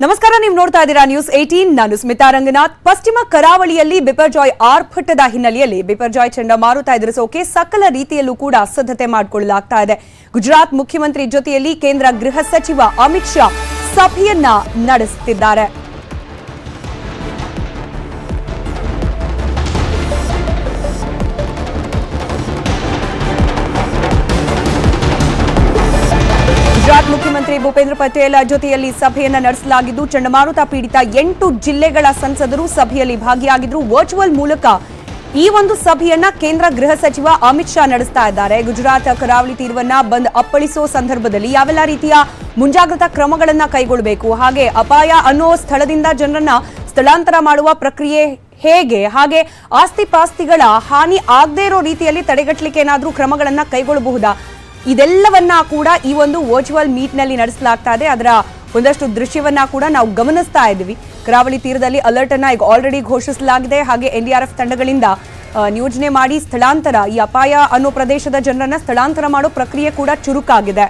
ನಮಸ್ಕಾರ, ನೀವು ನೋಡ್ತಾ ಇದ್ದೀರಾ ನ್ಯೂಸ್ 18. ನಾನು ಸ್ಮಿತಾ ರಂಗನಾಥ್. ಪಶ್ಚಿಮ ಕರಾವಳಿಯಲ್ಲಿ ಬಿಪರ್ಜಾಯ್ ಆರ್ಭಟದ ಹಿನ್ನೆಲೆಯಲ್ಲಿ ಬಿಪರ್ಜಾಯ್ ಚಂಡಮಾರುತ ಎದುರಿಸೋಕೆ ಸಕಲ ರೀತಿಯಲ್ಲೂ ಕೂಡ ಸಿದ್ಧತೆ ಮಾಡಿಕೊಳ್ಳಲಾಗ್ತಾ ಇದೆ. ಗುಜರಾತ್ ಮುಖ್ಯಮಂತ್ರಿ ಜೊತೆಯಲ್ಲಿ ಕೇಂದ್ರ ಗೃಹ ಸಚಿವ ಅಮಿತ್ ಶಾ ಸಭೆಯನ್ನ ನಡೆಸುತ್ತಿದ್ದಾರೆ. ಗುಜರಾತ್ ಮುಖ್ಯಮಂತ್ರಿ ಭೂಪೇಂದ್ರ ಪಟೇಲ್ ಜೊತೆಯಲ್ಲಿ ಸಭೆಯನ್ನ ನಡೆಸಲಾಗಿದ್ದು, ಚಂಡಮಾರುತ ಪೀಡಿತ 8 ಜಿಲ್ಲೆಗಳ ಸಂಸದರು ಸಭೆಯಲ್ಲಿ ಭಾಗಿಯಾಗಿದ್ರು. ವರ್ಚುವಲ್ ಮೂಲಕ ಈ ಒಂದು ಸಭೆಯನ್ನ ಕೇಂದ್ರ ಗೃಹ ಸಚಿವ ಅಮಿತ್ ಶಾ ನಡೆಸ್ತಾ ಇದ್ದಾರೆ. ಗುಜರಾತ್ ಕರಾವಳಿ ತೀರವನ್ನ ಬಂದ್ ಅಪ್ಪಳಿಸೋ ಸಂದರ್ಭದಲ್ಲಿ ಯಾವೆಲ್ಲ ರೀತಿಯ ಮುಂಜಾಗ್ರತಾ ಕ್ರಮಗಳನ್ನ ಕೈಗೊಳ್ಳಬೇಕು, ಹಾಗೆ ಅಪಾಯ ಅನ್ನೋ ಸ್ಥಳದಿಂದ ಜನರನ್ನ ಸ್ಥಳಾಂತರ ಮಾಡುವ ಪ್ರಕ್ರಿಯೆ ಹೇಗೆ, ಹಾಗೆ ಆಸ್ತಿ ಪಾಸ್ತಿಗಳ ಹಾನಿ ಆಗದೇ ಇರೋ ರೀತಿಯಲ್ಲಿ ತಡೆಗಟ್ಟಲಿಕ್ಕೆ ಏನಾದ್ರೂ ಕ್ರಮಗಳನ್ನ ಕೈಗೊಳ್ಳಬಹುದಾ, ಇದೆಲ್ಲವನ್ನ ಕೂಡ ಈ ಒಂದು ವರ್ಚುವಲ್ ಮೀಟ್ ನಲ್ಲಿ ನಡೆಸಲಾಗ್ತಾ ಇದೆ. ಅದರ ಒಂದಷ್ಟು ದೃಶ್ಯವನ್ನ ಕೂಡ ನಾವು ಗಮನಿಸ್ತಾ ಇದ್ದೀವಿ. ಕರಾವಳಿ ತೀರದಲ್ಲಿ ಅಲರ್ಟ್ ಅನ್ನ ಈಗ ಆಲ್ರೆಡಿ ಘೋಷಿಸಲಾಗಿದೆ. ಹಾಗೆ NDRF ತಂಡಗಳಿಂದ ನಿಯೋಜನೆ ಮಾಡಿ ಸ್ಥಳಾಂತರ, ಈ ಅಪಾಯ ಅನ್ನೋ ಪ್ರದೇಶದ ಜನರನ್ನ ಸ್ಥಳಾಂತರ ಮಾಡೋ ಪ್ರಕ್ರಿಯೆ ಕೂಡ ಚುರುಕಾಗಿದೆ.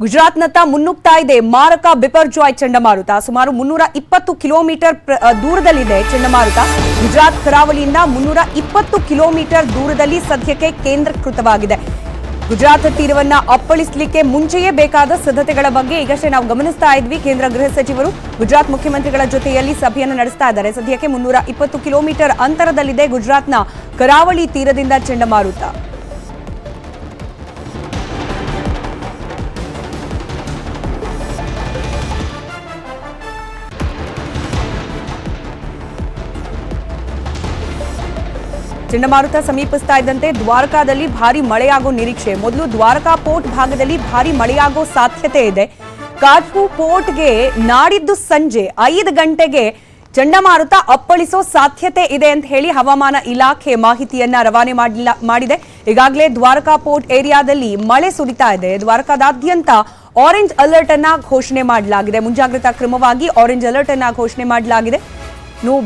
ಗುಜರಾತ್ನತ್ತ ಮುನ್ನುಗ್ತಾ ಇದೆ ಮಾರಕ ಬಿಪರ್ಜಾಯ್ ಚಂಡಮಾರುತ. ಸುಮಾರು 320 ಕಿಲೋಮೀಟರ್ ದೂರದಲ್ಲಿದೆ ಚಂಡಮಾರುತ. ಗುಜರಾತ್ ಕರಾವಳಿಯಿಂದ 320 ಕಿಲೋಮೀಟರ್ ದೂರದಲ್ಲಿ ಸದ್ಯಕ್ಕೆ ಕೇಂದ್ರೀಕೃತವಾಗಿದೆ. ಗುಜರಾತ್ ತೀರವನ್ನ ಅಪ್ಪಳಿಸಲಿಕ್ಕೆ ಮುಂಚೆಯೇ ಬೇಕಾದ ಸಿದ್ಧತೆಗಳ ಬಗ್ಗೆ ಈಗಷ್ಟೇ ನಾವು ಗಮನಿಸ್ತಾ ಇದ್ವಿ. ಕೇಂದ್ರ ಗೃಹ ಸಚಿವರು ಗುಜರಾತ್ ಮುಖ್ಯಮಂತ್ರಿಗಳ ಜೊತೆಯಲ್ಲಿ ಸಭೆಯನ್ನು ನಡೆಸ್ತಾ ಇದ್ದಾರೆ. ಸದ್ಯಕ್ಕೆ 320 ಕಿಲೋಮೀಟರ್ ಅಂತರದಲ್ಲಿದೆ ಗುಜರಾತ್ನ ಕರಾವಳಿ ತೀರದಿಂದ ಚಂಡಮಾರುತ. ಚಂಡಮಾರುತ ಸಮೀಪಿಸ್ತಾ ಇದ್ದಂತೆ ದ್ವಾರಕಾದಲ್ಲಿ ಭಾರಿ ಮಳೆಯಾಗೋ ನಿರೀಕ್ಷೆ. ಮೊದಲು ದ್ವಾರಕಾ ಪೋರ್ಟ್ ಭಾಗದಲ್ಲಿ ಭಾರಿ ಮಳೆಯಾಗೋ ಸಾಧ್ಯತೆ ಇದೆ. ಕಾಜ್ಪು ಪೋರ್ಟ್ಗೆ ನಾಡಿದ್ದು ಸಂಜೆ 5 ಗಂಟೆಗೆ ಚಂಡಮಾರುತ ಅಪ್ಪಳಿಸೋ ಸಾಧ್ಯತೆ ಇದೆ ಅಂತ ಹೇಳಿ ಹವಾಮಾನ ಇಲಾಖೆ ಮಾಹಿತಿಯನ್ನ ರವಾನೆ ಮಾಡಿದೆ. ಈಗಾಗಲೇ ದ್ವಾರಕಾ ಪೋರ್ಟ್ ಏರಿಯಾದಲ್ಲಿ ಮಳೆ ಸುರಿತಾ ಇದೆ. ದ್ವಾರಕಾದಾದ್ಯಂತ ಆರೆಂಜ್ ಅಲರ್ಟ್ ಅನ್ನ ಘೋಷಣೆ ಮಾಡಲಾಗಿದೆ. ಮುಂಜಾಗ್ರತಾ ಕ್ರಮವಾಗಿ ಆರೆಂಜ್ ಅಲರ್ಟ್ ಅನ್ನ ಘೋಷಣೆ ಮಾಡಲಾಗಿದೆ.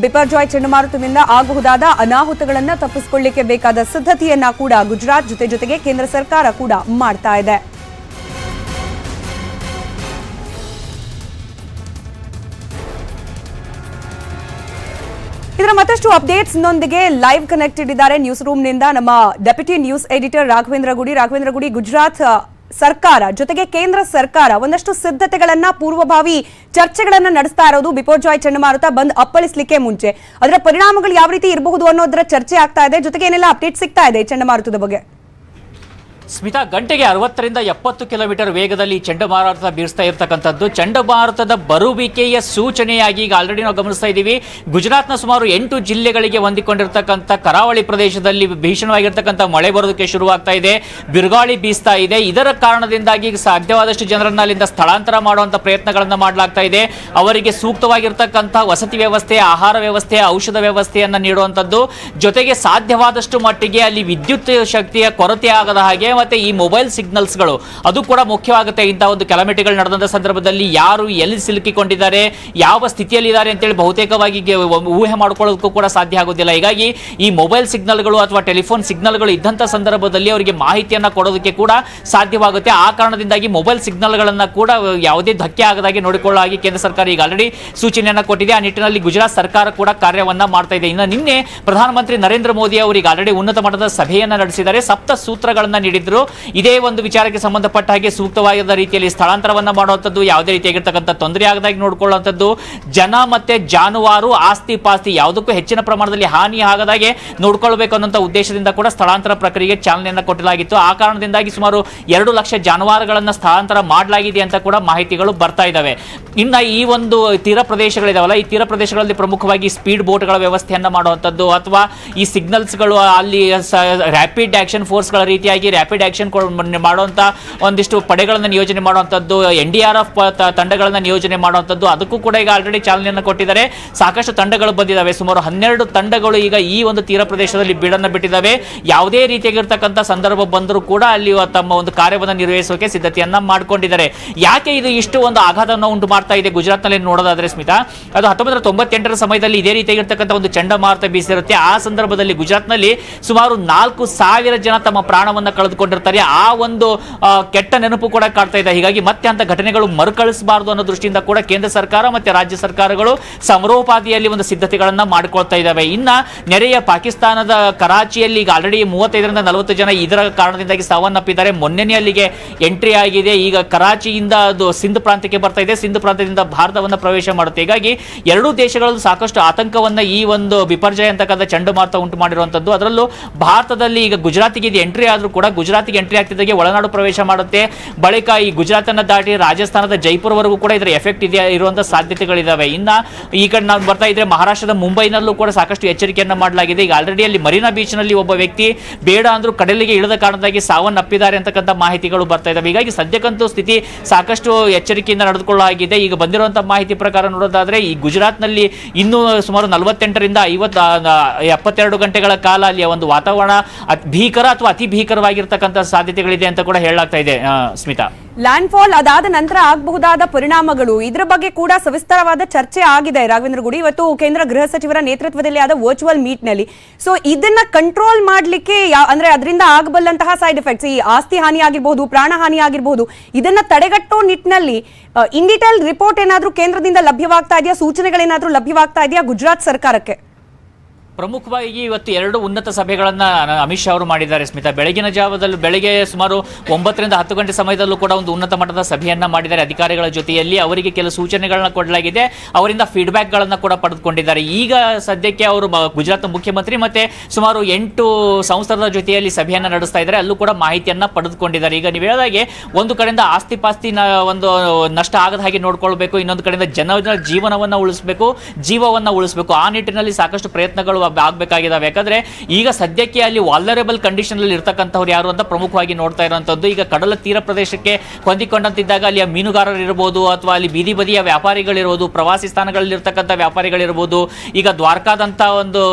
ಬಿಪರ್ಜಾಯ್ ಚಂಡಮಾರುತದಿಂದ ಆಗಬಹುದಾದ ಅನಾಹುತಗಳನ್ನ ತಪ್ಪಿಸಿಕೊಳ್ಳಲಿಕ್ಕೆ ಬೇಕಾದ ಸಿದ್ಧತೆಯನ್ನ ಕೂಡ ಗುಜರಾತ್ ಜೊತೆಗೆ ಕೇಂದ್ರ ಸರ್ಕಾರ ಕೂಡ ಮಾಡ್ತಾ ಇದೆ. ಇದರ ಮತ್ತಷ್ಟು ಅಪ್ಡೇಟ್ಸ್ ನೊಂದಿಗೆ ಲೈವ್ ಕನೆಕ್ಟೆಡ್ ಇದ್ದಾರೆ ನ್ಯೂಸ್ ರೂಮ್ ನಿಂದ ನಮ್ಮ ಡೆಪ್ಯೂಟಿ ನ್ಯೂಸ್ ಎಡಿಟರ್ ರಾಘವೇಂದ್ರ ಗುಡಿ. ಗುಜರಾತ್ ಸರ್ಕಾರ ಜೊತೆಗೆ ಕೇಂದ್ರ ಸರ್ಕಾರ ಒಂದಷ್ಟು ಸಿದ್ಧತೆಗಳನ್ನ ಪೂರ್ವಭಾವಿ ಚರ್ಚೆಗಳನ್ನ ನಡೆಸ್ತಾ ಇರೋದು ಬಿಪರ್ಜಾಯ್ ಚಂಡಮಾರುತ ಬಂದ್ ಅಪ್ಪಳಿಸಲಿಕ್ಕೆ ಮುಂಚೆ. ಅದರ ಪರಿಣಾಮಗಳು ಯಾವ ರೀತಿ ಇರಬಹುದು ಅನ್ನೋದರ ಚರ್ಚೆ ಆಗ್ತಾ ಇದೆ. ಜೊತೆಗೆ ಏನೆಲ್ಲ ಅಪ್ಡೇಟ್ ಸಿಗ್ತಾ ಇದೆ ಚಂಡಮಾರುತದ ಬಗ್ಗೆ? ಸ್ಮಿತಾ, ಗಂಟೆಗೆ 60ರಿಂದ 70 ಕಿಲೋಮೀಟರ್ ವೇಗದಲ್ಲಿ ಚಂಡಮಾರುತ ಬೀರ್ಸ್ತಾ ಇರತಕ್ಕಂಥದ್ದು ಚಂಡಮಾರುತದ ಬರುವಿಕೆಯ ಸೂಚನೆಯಾಗಿ ಈಗ ಆಲ್ರೆಡಿ ನಾವು ಗಮನಿಸ್ತಾ ಇದ್ದೀವಿ. ಗುಜರಾತ್ನ ಸುಮಾರು 8 ಜಿಲ್ಲೆಗಳಿಗೆ ಹೊಂದಿಕೊಂಡಿರ್ತಕ್ಕಂಥ ಕರಾವಳಿ ಪ್ರದೇಶದಲ್ಲಿ ಭೀಷಣವಾಗಿರ್ತಕ್ಕಂಥ ಮಳೆ ಬರೋದಕ್ಕೆ ಶುರುವಾಗ್ತಾ ಇದೆ. ಬಿರುಗಾಳಿ ಬೀಸ್ತಾ ಇದೆ. ಇದರ ಕಾರಣದಿಂದಾಗಿ ಸಾಧ್ಯವಾದಷ್ಟು ಜನರನ್ನ ಅಲ್ಲಿಂದ ಸ್ಥಳಾಂತರ ಮಾಡುವಂಥ ಪ್ರಯತ್ನಗಳನ್ನು ಮಾಡಲಾಗ್ತಾ ಇದೆ. ಅವರಿಗೆ ಸೂಕ್ತವಾಗಿರ್ತಕ್ಕಂಥ ವಸತಿ ವ್ಯವಸ್ಥೆ, ಆಹಾರ ವ್ಯವಸ್ಥೆ, ಔಷಧ ವ್ಯವಸ್ಥೆಯನ್ನು ನೀಡುವಂಥದ್ದು, ಜೊತೆಗೆ ಸಾಧ್ಯವಾದಷ್ಟು ಮಟ್ಟಿಗೆ ಅಲ್ಲಿ ವಿದ್ಯುತ್ ಶಕ್ತಿಯ ಕೊರತೆ ಆಗದ ಹಾಗೆ ಮತ್ತೆ ಈ ಮೊಬೈಲ್ ಸಿಗ್ನಲ್ಸ್ಗಳು ಅದು ಕೂಡ ಮುಖ್ಯವಾಗುತ್ತೆ. ಇಂತಹ ಒಂದು ಕೆಲಾಮಿಟಿಗಳು ನಡೆದಂತ ಸಂದರ್ಭದಲ್ಲಿ ಯಾರು ಎಲ್ಲಿ ಸಿಲುಕಿಕೊಂಡಿದ್ದಾರೆ, ಯಾವ ಸ್ಥಿತಿಯಲ್ಲಿದ್ದಾರೆ ಅಂತೇಳಿ ಬಹುತೇಕವಾಗಿ ಊಹೆ ಮಾಡ್ಕೊಳ್ಳೋದಕ್ಕೂ ಕೂಡ ಸಾಧ್ಯ ಆಗೋದಿಲ್ಲ. ಹೀಗಾಗಿ ಈ ಮೊಬೈಲ್ ಸಿಗ್ನಲ್ಗಳು ಅಥವಾ ಟೆಲಿಫೋನ್ ಸಿಗ್ನಲ್ಗಳು ಇದ್ದಂಥ ಸಂದರ್ಭದಲ್ಲಿ ಅವರಿಗೆ ಮಾಹಿತಿಯನ್ನು ಕೊಡೋದಕ್ಕೆ ಕೂಡ ಸಾಧ್ಯವಾಗುತ್ತೆ. ಆ ಕಾರಣದಿಂದಾಗಿ ಮೊಬೈಲ್ ಸಿಗ್ನಲ್ಗಳನ್ನು ಕೂಡ ಯಾವುದೇ ಧಕ್ಕೆ ಆಗದಾಗೆ ನೋಡಿಕೊಳ್ಳಾಗಿ ಕೇಂದ್ರ ಸರ್ಕಾರ ಈಗ ಆಲ್ರೆಡಿ ಸೂಚನೆಯನ್ನು ಕೊಟ್ಟಿದೆ. ಆ ನಿಟ್ಟಿನಲ್ಲಿ ಗುಜರಾತ್ ಸರ್ಕಾರ ಕೂಡ ಕಾರ್ಯವನ್ನ ಮಾಡ್ತಾ ಇದೆ. ಇನ್ನು ನಿನ್ನೆ ಪ್ರಧಾನಮಂತ್ರಿ ನರೇಂದ್ರ ಮೋದಿ ಅವರಿಗೆ ಆಲ್ರೆಡಿ ಉನ್ನತ ಮಟ್ಟದ ಸಭೆಯನ್ನು ನಡೆಸಿದ್ದಾರೆ. ಸಪ್ತ ಸೂತ್ರಗಳನ್ನು ನೀಡಿದ್ರು. ಇದೇ ಒಂದು ವಿಚಾರಕ್ಕೆ ಸಂಬಂಧಪಟ್ಟ ಹಾಗೆ ಸೂಕ್ತವಾದ ರೀತಿಯಲ್ಲಿ ಸ್ಥಳಾಂತರವನ್ನ ಮಾಡುವಂಥದ್ದು, ಯಾವುದೇ ರೀತಿಯಾಗಿರ್ತಕ್ಕಂಥ ತೊಂದರೆ ಆಗದಾಗಿ ನೋಡಿಕೊಳ್ಳುವಂಥದ್ದು, ಜನ ಮತ್ತೆ ಜಾನುವಾರು, ಆಸ್ತಿ ಪಾಸ್ತಿ ಯಾವುದಕ್ಕೂ ಹೆಚ್ಚಿನ ಪ್ರಮಾಣದಲ್ಲಿ ಹಾನಿ ಆಗದಾಗೆ ನೋಡ್ಕೊಳ್ಬೇಕು ಅನ್ನೋ ಉದ್ದೇಶದಿಂದ ಕೂಡ ಸ್ಥಳಾಂತರ ಪ್ರಕ್ರಿಯೆಗೆ ಚಾಲನೆಯನ್ನು ಕೊಟ್ಟಲಾಗಿತ್ತು. ಆ ಕಾರಣದಿಂದಾಗಿ ಸುಮಾರು 2 ಲಕ್ಷ ಜಾನುವಾರುಗಳನ್ನು ಸ್ಥಳಾಂತರ ಮಾಡಲಾಗಿದೆ ಅಂತ ಕೂಡ ಮಾಹಿತಿಗಳು ಬರ್ತಾ ಇದ್ದಾವೆ. ಇನ್ನು ಈ ಒಂದು ತೀರ ಪ್ರದೇಶಗಳಿದಾವಲ್ಲ, ಈ ತೀರ ಪ್ರದೇಶಗಳಲ್ಲಿ ಪ್ರಮುಖವಾಗಿ ಸ್ಪೀಡ್ ಬೋಟ್ಗಳ ವ್ಯವಸ್ಥೆಯನ್ನ ಮಾಡುವಂಥದ್ದು ಅಥವಾ ಈ ಸಿಗ್ನಲ್ಸ್ಗಳು ಅಲ್ಲಿ ರ್ಯಾಪಿಡ್ ಆಕ್ಷನ್ ಫೋರ್ಸ್ಗಳ ರೀತಿಯಾಗಿ ರ್ಯಾಪಿಡ್ ಆಕ್ಷನ್ ಮಾಡುವಂತ ಒಂದಿಷ್ಟು ಪಡೆಗಳನ್ನು ನಿಯೋಜನೆ ಮಾಡುವಂಥದ್ದು, NDRF ತಂಡಗಳನ್ನು ನಿಯೋಜನೆ ಮಾಡುವಂಥದ್ದು, ಅದಕ್ಕೂ ಕೂಡ ಈಗ ಆಲ್ರೆಡಿ ಚಾಲನೆಯನ್ನು ಕೊಟ್ಟಿದ್ದಾರೆ. ಸಾಕಷ್ಟು ತಂಡಗಳು ಬಂದಿದ್ದಾವೆ. ಸುಮಾರು 12 ತಂಡಗಳು ಈಗ ಈ ಒಂದು ತೀರ ಪ್ರದೇಶದಲ್ಲಿ ಬೀಡನ್ನು ಬಿಟ್ಟಿದ್ದಾವೆ. ಯಾವುದೇ ರೀತಿಯಾಗಿರ್ತಕ್ಕಂಥ ಸಂದರ್ಭ ಬಂದರೂ ಕೂಡ ಅಲ್ಲಿ ತಮ್ಮ ಒಂದು ಕಾರ್ಯವನ್ನು ನಿರ್ವಹಿಸೋಕೆ ಸಿದ್ಧತೆಯನ್ನ ಮಾಡಿಕೊಂಡಿದ್ದಾರೆ. ಯಾಕೆ ಇದು ಇಷ್ಟು ಒಂದು ಆಘಾತವನ್ನು ಉಂಟು ಮಾಡ್ತಾ ಇದೆ ಗುಜರಾತ್ನಲ್ಲಿ ನೋಡೋದಾದ್ರೆ ಸ್ಮಿತಾ, ಅದು 1998ರ ಸಮಯದಲ್ಲಿ ಇದೇ ರೀತಿಯಾಗಿರ್ತಕ್ಕಂಥ ಒಂದು ಚಂಡಮಾರುತ ಬೀಸಿರುತ್ತೆ. ಆ ಸಂದರ್ಭದಲ್ಲಿ ಗುಜರಾತ್ನಲ್ಲಿ ಸುಮಾರು 4,000 ಜನ ತಮ್ಮ ಪ್ರಾಣವನ್ನು ಕಳೆದುಕೊಂಡು ಅನ್ಕೊಂಡಿರ್ತಾರೆ ಆ ಒಂದು ಕೆಟ್ಟ ನೆನಪು ಕೂಡ ಕಾಡ್ತಾ ಇದೆ. ಹೀಗಾಗಿ ಮತ್ತೆ ಅಂತ ಘಟನೆಗಳು ಮರುಕಳಿಸಬಾರದು ಅನ್ನೋ ದೃಷ್ಟಿಯಿಂದ ಕೂಡ ಕೇಂದ್ರ ಸರ್ಕಾರ ಮತ್ತೆ ರಾಜ್ಯ ಸರ್ಕಾರಗಳು ಸಮರೋಪಾದಿಯಲ್ಲಿ ಒಂದು ಸಿದ್ಧತೆಗಳನ್ನ ಮಾಡಿಕೊಳ್ತಾ ಇದ್ದಾವೆ. ಇನ್ನ ನೆರೆಯ ಪಾಕಿಸ್ತಾನದ ಕರಾಚಿಯಲ್ಲಿ ಈಗ ಆಲ್ರೆಡಿ 35ರಿಂದ 40 ಜನ ಇದರ ಕಾರಣದಿಂದಾಗಿ ಸಾವನ್ನಪ್ಪಿದ್ದಾರೆ. ಮೊನ್ನೆನೇ ಅಲ್ಲಿಗೆ ಎಂಟ್ರಿ ಆಗಿದೆ. ಈಗ ಕರಾಚಿಯಿಂದ ಅದು ಸಿಂಧ್ ಪ್ರಾಂತ್ಯಕ್ಕೆ ಬರ್ತಾ ಇದೆ, ಸಿಂಧ್ ಪ್ರಾಂತ್ಯದಿಂದ ಭಾರತವನ್ನ ಪ್ರವೇಶ ಮಾಡುತ್ತೆ. ಹೀಗಾಗಿ ಎರಡೂ ದೇಶಗಳಲ್ಲೂ ಸಾಕಷ್ಟು ಆತಂಕವನ್ನ ಈ ಒಂದು ಬಿಪರ್ಜಯ ಅಂತಕ್ಕಂಥ ಚಂಡಮಾರುತ ಉಂಟು ಮಾಡಿರುವಂತದ್ದು. ಅದರಲ್ಲೂ ಭಾರತದಲ್ಲಿ ಈಗ ಗುಜರಾತಿಗೆ ಇದು ಎಂಟ್ರಿ ಆದ್ರೂ ಕೂಡ ಗುಜರಾತಿಗೆ ಎಂಟ್ರಿ ಆಗ್ತಿದ್ದಾಗೆ ಒಳನಾಡು ಪ್ರವೇಶ ಮಾಡುತ್ತೆ. ಬಳಿಕ ಈ ಗುಜರಾತ್ ಅನ್ನ ದಾಟಿ ರಾಜಸ್ಥಾನದ ಜೈಪುರವರೆಗೂ ಕೂಡ ಇದರ ಎಫೆಕ್ಟ್ ಇದೆ ಇರುವಂತಹ ಸಾಧ್ಯತೆಗಳಿದಾವೆ. ಇನ್ನ ಈ ಕಡೆ ನಾವು ಬರ್ತಾ ಇದ್ರೆ ಮಹಾರಾಷ್ಟ್ರದ ಮುಂಬೈನಲ್ಲೂ ಕೂಡ ಸಾಕಷ್ಟು ಎಚ್ಚರಿಕೆಯನ್ನ ಮಾಡಲಾಗಿದೆ. ಈಗ ಆಲ್ರೆಡಿ ಅಲ್ಲಿ ಮರೀನಾ ಬೀಚ್ ನಲ್ಲಿ ಒಬ್ಬ ವ್ಯಕ್ತಿ ಬೇಡ ಅಂದ್ರೂ ಕಡಲಿಗೆ ಇಳಿದ ಕಾರಣದಾಗಿ ಸಾವನ್ನಪ್ಪಿದ್ದಾರೆ ಅಂತಕ್ಕಂಥ ಮಾಹಿತಿಗಳು ಬರ್ತಾ ಇದಾವೆ. ಹೀಗಾಗಿ ಸದ್ಯಕ್ಕಂತೂ ಸ್ಥಿತಿ ಸಾಕಷ್ಟು ಎಚ್ಚರಿಕೆಯಿಂದ ನಡೆದುಕೊಳ್ಳಲಾಗಿದೆ. ಈಗ ಬಂದಿರುವಂತಹ ಮಾಹಿತಿ ಪ್ರಕಾರ ನೋಡೋದಾದ್ರೆ ಈ ಗುಜರಾತ್ ನಲ್ಲಿ ಇನ್ನೂ ಸುಮಾರು 48ರಿಂದ 72 ಗಂಟೆಗಳ ಕಾಲ ಅಲ್ಲಿಯ ಒಂದು ವಾತಾವರಣ ಭೀಕರ ಅಥವಾ ಅತಿ ಭೀಕರವಾಗಿರ್ತಕ್ಕಂಥ ಸಾಧ್ಯತೆಗಳಿದೆ ಅಂತ ಕೂಡ ಹೇಳಲಾಗ್ತಾ ಇದೆ. ಸ್ಮಿತಾ, ಲ್ಯಾಂಡ್ ಫಾಲ್ ಅದಾದ ನಂತರ ಆಗಬಹುದಾದ ಪರಿಣಾಮಗಳು ಇದರ ಬಗ್ಗೆ ಕೂಡ ಸವಿಸ್ತಾರವಾದ ಚರ್ಚೆ ಆಗಿದೆ. ರಾಘವೇಂದ್ರ ಗುಡಿ ಇವತ್ತು ಕೇಂದ್ರ ಗೃಹ ಸಚಿವರ ನೇತೃತ್ವದಲ್ಲಿ ಆದ ವರ್ಚುವಲ್ ಮೀಟ್ ನಲ್ಲಿ ಸೊ ಇದನ್ನ ಕಂಟ್ರೋಲ್ ಮಾಡ್ಲಿಕ್ಕೆ ಅಂದ್ರೆ ಅದರಿಂದ ಆಗಬಲ್ಲಂತಹ ಸೈಡ್ ಎಫೆಕ್ಟ್ಸ್, ಈ ಆಸ್ತಿ ಹಾನಿ ಆಗಿರಬಹುದು, ಪ್ರಾಣ ಹಾನಿ ಆಗಿರಬಹುದು, ಇದನ್ನ ತಡೆಗಟ್ಟೋ ನಿಟ್ಟಿನಲ್ಲಿ ಇನ್ ಡೀಟೇಲ್ ರಿಪೋರ್ಟ್ ಏನಾದ್ರೂ ಕೇಂದ್ರದಿಂದ ಲಭ್ಯವಾಗ್ತಾ ಇದೆಯಾ, ಸೂಚನೆಗಳೇನಾದ್ರೂ ಲಭ್ಯವಾಗ್ತಾ ಇದೆಯಾ ಗುಜರಾತ್ ಸರ್ಕಾರಕ್ಕೆ? ಪ್ರಮುಖವಾಗಿ ಇವತ್ತು 2 ಉನ್ನತ ಸಭೆಗಳನ್ನ ಅಮಿತ್ ಶಾ ಅವರು ಮಾಡಿದ್ದಾರೆ. ಸ್ಮಿತಾ, ಬೆಳಗಿನ ಜಾವದಲ್ಲಿ ಬೆಳಗ್ಗೆ ಸುಮಾರು 9ರಿಂದ 10 ಗಂಟೆ ಸಮಯದಲ್ಲೂ ಕೂಡ ಒಂದು ಉನ್ನತ ಮಟ್ಟದ ಸಭೆಯನ್ನ ಮಾಡಿದ್ದಾರೆ ಅಧಿಕಾರಿಗಳ ಜೊತೆಯಲ್ಲಿ. ಅವರಿಗೆ ಕೆಲವು ಸೂಚನೆಗಳನ್ನ ಕೊಡಲಾಗಿದೆ, ಅವರಿಂದ ಫೀಡ್ಬ್ಯಾಕ್ ಗಳನ್ನ ಕೂಡ ಪಡೆದುಕೊಂಡಿದ್ದಾರೆ. ಈಗ ಸದ್ಯಕ್ಕೆ ಅವರು ಗುಜರಾತ್ ಮುಖ್ಯಮಂತ್ರಿ ಮತ್ತೆ ಸುಮಾರು 8 ಸಂಸ್ಥರ ಜೊತೆಯಲ್ಲಿ ಸಭೆಯನ್ನ ನಡೆಸ್ತಾ ಇದ್ದಾರೆ. ಅಲ್ಲೂ ಕೂಡ ಮಾಹಿತಿಯನ್ನ ಪಡೆದುಕೊಂಡಿದ್ದಾರೆ. ಈಗ ನೀವು ಹೇಳಿದಾಗೆ ಒಂದು ಕಡೆಯಿಂದ ಆಸ್ತಿ ಪಾಸ್ತಿ ಒಂದು ನಷ್ಟ ಆಗದ ಹಾಗೆ ನೋಡ್ಕೊಳ್ಬೇಕು, ಇನ್ನೊಂದು ಕಡೆಯಿಂದ ಜನರ ಜೀವನವನ್ನ ಉಳಿಸಬೇಕು, ಜೀವವನ್ನ ಉಳಿಸಬೇಕು. ಆ ನಿಟ್ಟಿನಲ್ಲಿ ಸಾಕಷ್ಟು ಪ್ರಯತ್ನಗಳು ಆಗಬೇಕಾಗಿದ್ದಾವೆ. ಯಾಕಂದ್ರೆ ಈಗ ಸದ್ಯಕ್ಕೆ ಅಲ್ಲಿ ವಾಲ್ನರೇಬಲ್ ಕಂಡೀಷನ್ ಅಲ್ಲಿ ಇರ್ತಕ್ಕಂಥವ್ರು ಯಾರು ಅಂತ ಪ್ರಮುಖವಾಗಿ ನೋಡ್ತಾ ಇರುವಂತದ್ದು. ಈಗ ಕಡಲ ತೀರ ಪ್ರದೇಶಕ್ಕೆ ಹೊಂದಿಕೊಂಡಂತಿದ್ದಾಗ ಅಲ್ಲಿಯ ಮೀನುಗಾರರು ಇರಬಹುದು, ಅಥವಾ ಅಲ್ಲಿ ಬೀದಿ ಬದಿಯ ವ್ಯಾಪಾರಿಗಳಿರ್ಬೋದು, ಪ್ರವಾಸಿ ಸ್ಥಾನಗಳಲ್ಲಿ ಇರ್ತಕ್ಕಂಥ ವ್ಯಾಪಾರಿಗಳಿರ್ಬೋದು. ಈಗ ದ್ವಾರಕಾದಂತ ಒಂದು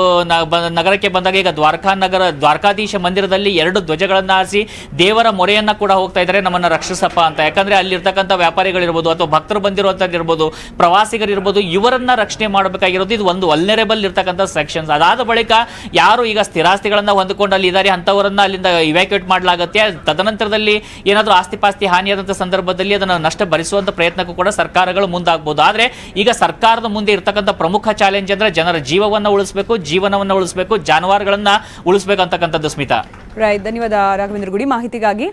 ನಗರಕ್ಕೆ ಬಂದಾಗ ಈಗ ದ್ವಾರಕಾಧೀಶ ಮಂದಿರದಲ್ಲಿ 2 ಧ್ವಜಗಳನ್ನ ಹಾರಿಸಿ ದೇವರ ಮೊರೆಯನ್ನ ಕೂಡ ಹೋಗ್ತಾ ಇದ್ದಾರೆ, ನಮ್ಮನ್ನ ರಕ್ಷಿಸಪ್ಪ ಅಂತ. ಯಾಕಂದ್ರೆ ಅಲ್ಲಿ ಇರ್ತಕ್ಕಂಥ ವ್ಯಾಪಾರಿಗಳಿರ್ಬೋದು ಅಥವಾ ಭಕ್ತರು ಬಂದಿರುವಂತದ್ದು ಇರ್ಬೋದು, ಪ್ರವಾಸಿಗರಿರ್ಬೋದು, ಇವರನ್ನ ರಕ್ಷಣೆ ಮಾಡಬೇಕಾಗಿರೋದು ಇದು ಒಂದು ವಲ್ನರೇಬಲ್ ಇರ್ತಕ್ಕಂಥ ಸೆಕ್ಷನ್ಸ್. ಅದಾದ ಬಳಿಕ ಯಾರು ಈಗ ಸ್ಥಿರಾಸ್ತಿಗಳನ್ನ ಹೊಂದಿಕೊಂಡು ಅಲ್ಲಿ ಇದ್ದಾರೆ ಅಂತವರನ್ನ ಅಲ್ಲಿಂದ ಇವ್ಯಾಕ್ಯುಯೇಟ್ ಮಾಡಲಾಗುತ್ತೆ. ತದನಂತರದಲ್ಲಿ ಏನಾದರೂ ಆಸ್ತಿ ಪಾಸ್ತಿ ಹಾನಿಯಾದಂತಹ ಸಂದರ್ಭದಲ್ಲಿ ಅದನ್ನು ನಷ್ಟ ಭರಿಸುವಂತ ಪ್ರಯತ್ನಕ್ಕೂ ಕೂಡ ಸರ್ಕಾರಗಳು ಮುಂದಾಗಬಹುದು. ಆದ್ರೆ ಈಗ ಸರ್ಕಾರದ ಮುಂದೆ ಇರ್ತಕ್ಕಂಥ ಪ್ರಮುಖ ಚಾಲೆಂಜ್ ಅಂದ್ರೆ ಜನರ ಜೀವವನ್ನ ಉಳಿಸಬೇಕು, ಜೀವನವನ್ನ ಉಳಿಸಬೇಕು, ಜಾನುವಾರುಗಳನ್ನ ಉಳಿಸಬೇಕು ಅಂತಕ್ಕಂಥದ್ದು. ಸ್ಮಿತಾ, ರೈಟ್, ಧನ್ಯವಾದ ರಾಘವೇಂದ್ರ ಗುಡಿ ಮಾಹಿತಿಗಾಗಿ.